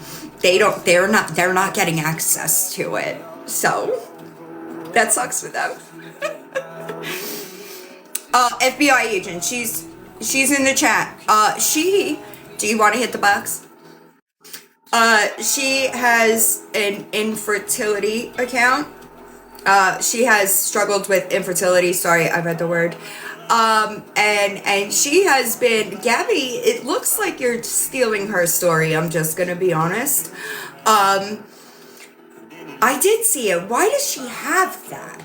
they're not getting access to it. So that sucks for them. FBI agent, she's in the chat. Do you want to hit the box? She has an infertility account. She has struggled with infertility. Sorry, I read the word. And she has been, Gabby, it looks like you're stealing her story. I'm just going to be honest. I did see it. Why does she have that?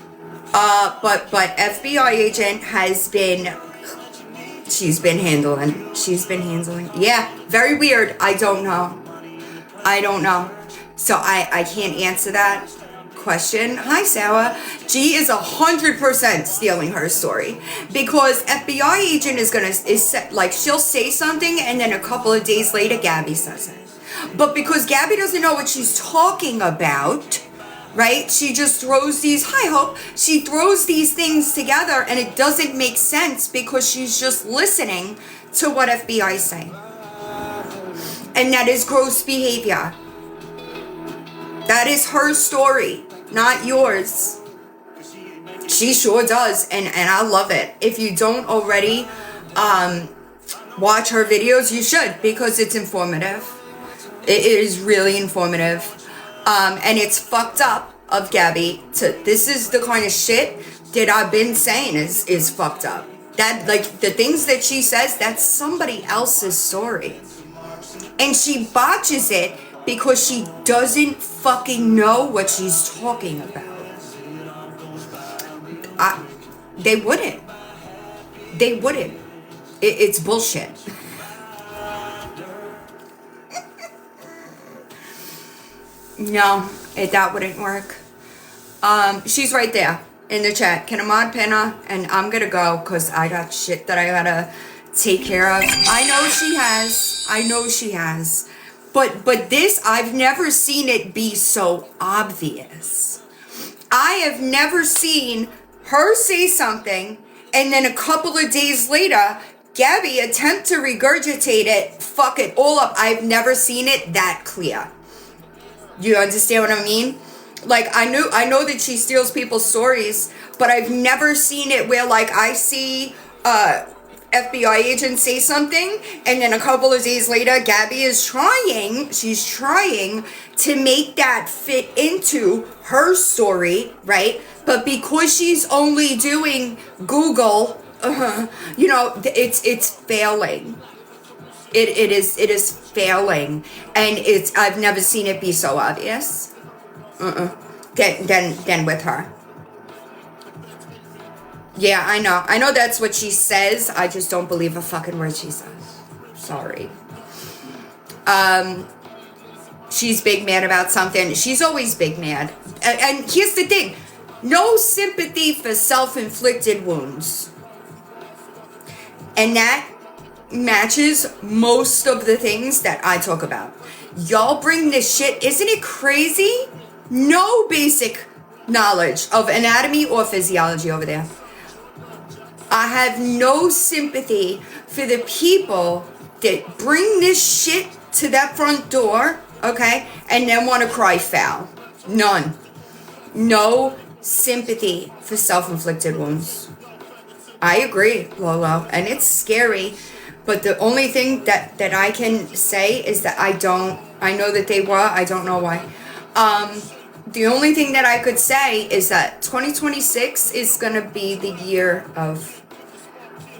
But FBI agent has been, she's been handling. Yeah, very weird. I don't know. So I can't answer that question. Hi, Sarah. G is 100% stealing her story, because FBI agent she'll say something and then a couple of days later Gabby says it. But because Gabby doesn't know what she's talking about, right? She just throws these, she throws these things together and it doesn't make sense because she's just listening to what FBI is saying. And that is gross behavior. That is her story, not yours. She sure does, and I love it. If you don't already watch her videos, you should, because it's informative. It is really informative. And it's fucked up of Gabby this is the kind of shit that I've been saying is fucked up. That, like, the things that she says, that's somebody else's story. And she botches it because she doesn't fucking know what she's talking about. They wouldn't. It's bullshit. No, that wouldn't work. She's right there in the chat. Can a mod pin her? And I'm gonna go because I got shit that I gotta take care of. I know she has. But this, I've never seen it be so obvious. I have never seen her say something and then a couple of days later, Gabby attempt to regurgitate it, fuck it all up. I've never seen it that clear. You understand what I mean? Like, I know that she steals people's stories, but I've never seen it where, like, I see FBI agent say something and then a couple of days later Gabby is trying to make that fit into her story, right? But because she's only doing Google, it's failing. It is failing, and I've never seen it be so obvious. Than with her. Yeah, I know that's what she says. I just don't believe a fucking word she says. Sorry. She's big mad about something. She's always big mad. And here's the thing. No sympathy for self-inflicted wounds. And that matches most of the things that I talk about. Y'all bring this shit. Isn't it crazy? No basic knowledge of anatomy or physiology over there. I have no sympathy for the people that bring this shit to that front door, okay, and then want to cry foul. None. No sympathy for self-inflicted wounds. I agree, Lolo, and it's scary, but the only thing that I can say is that I know that they were, I don't know why. The only thing that I could say is that 2026 is going to be the year of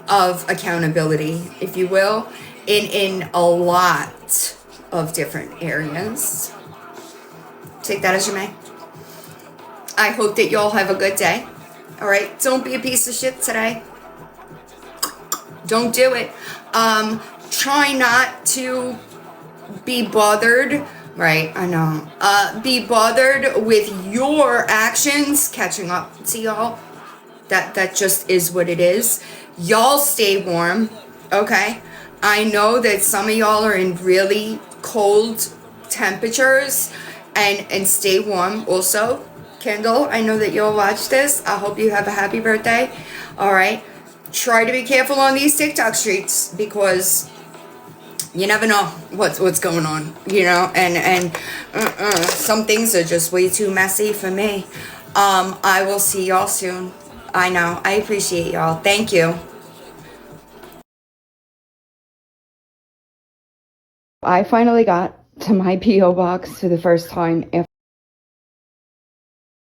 accountability, if you will, in a lot of different areas. Take that as you may. I hope that y'all have a good day. All right, don't be a piece of shit today. Don't do it. Try not to be bothered. Right, I know. Be bothered with your actions catching up to y'all. That just is what it is. Y'all stay warm, okay? I know that some of y'all are in really cold temperatures, and stay warm also. Kendall, I know that you'll watch this. I hope you have a happy birthday. All right. Try to be careful on these TikTok streets, because you never know what's going on, you know, and some things are just way too messy for me. I will see y'all soon. I know. I appreciate y'all. Thank you. I finally got to my P.O. box for the first time after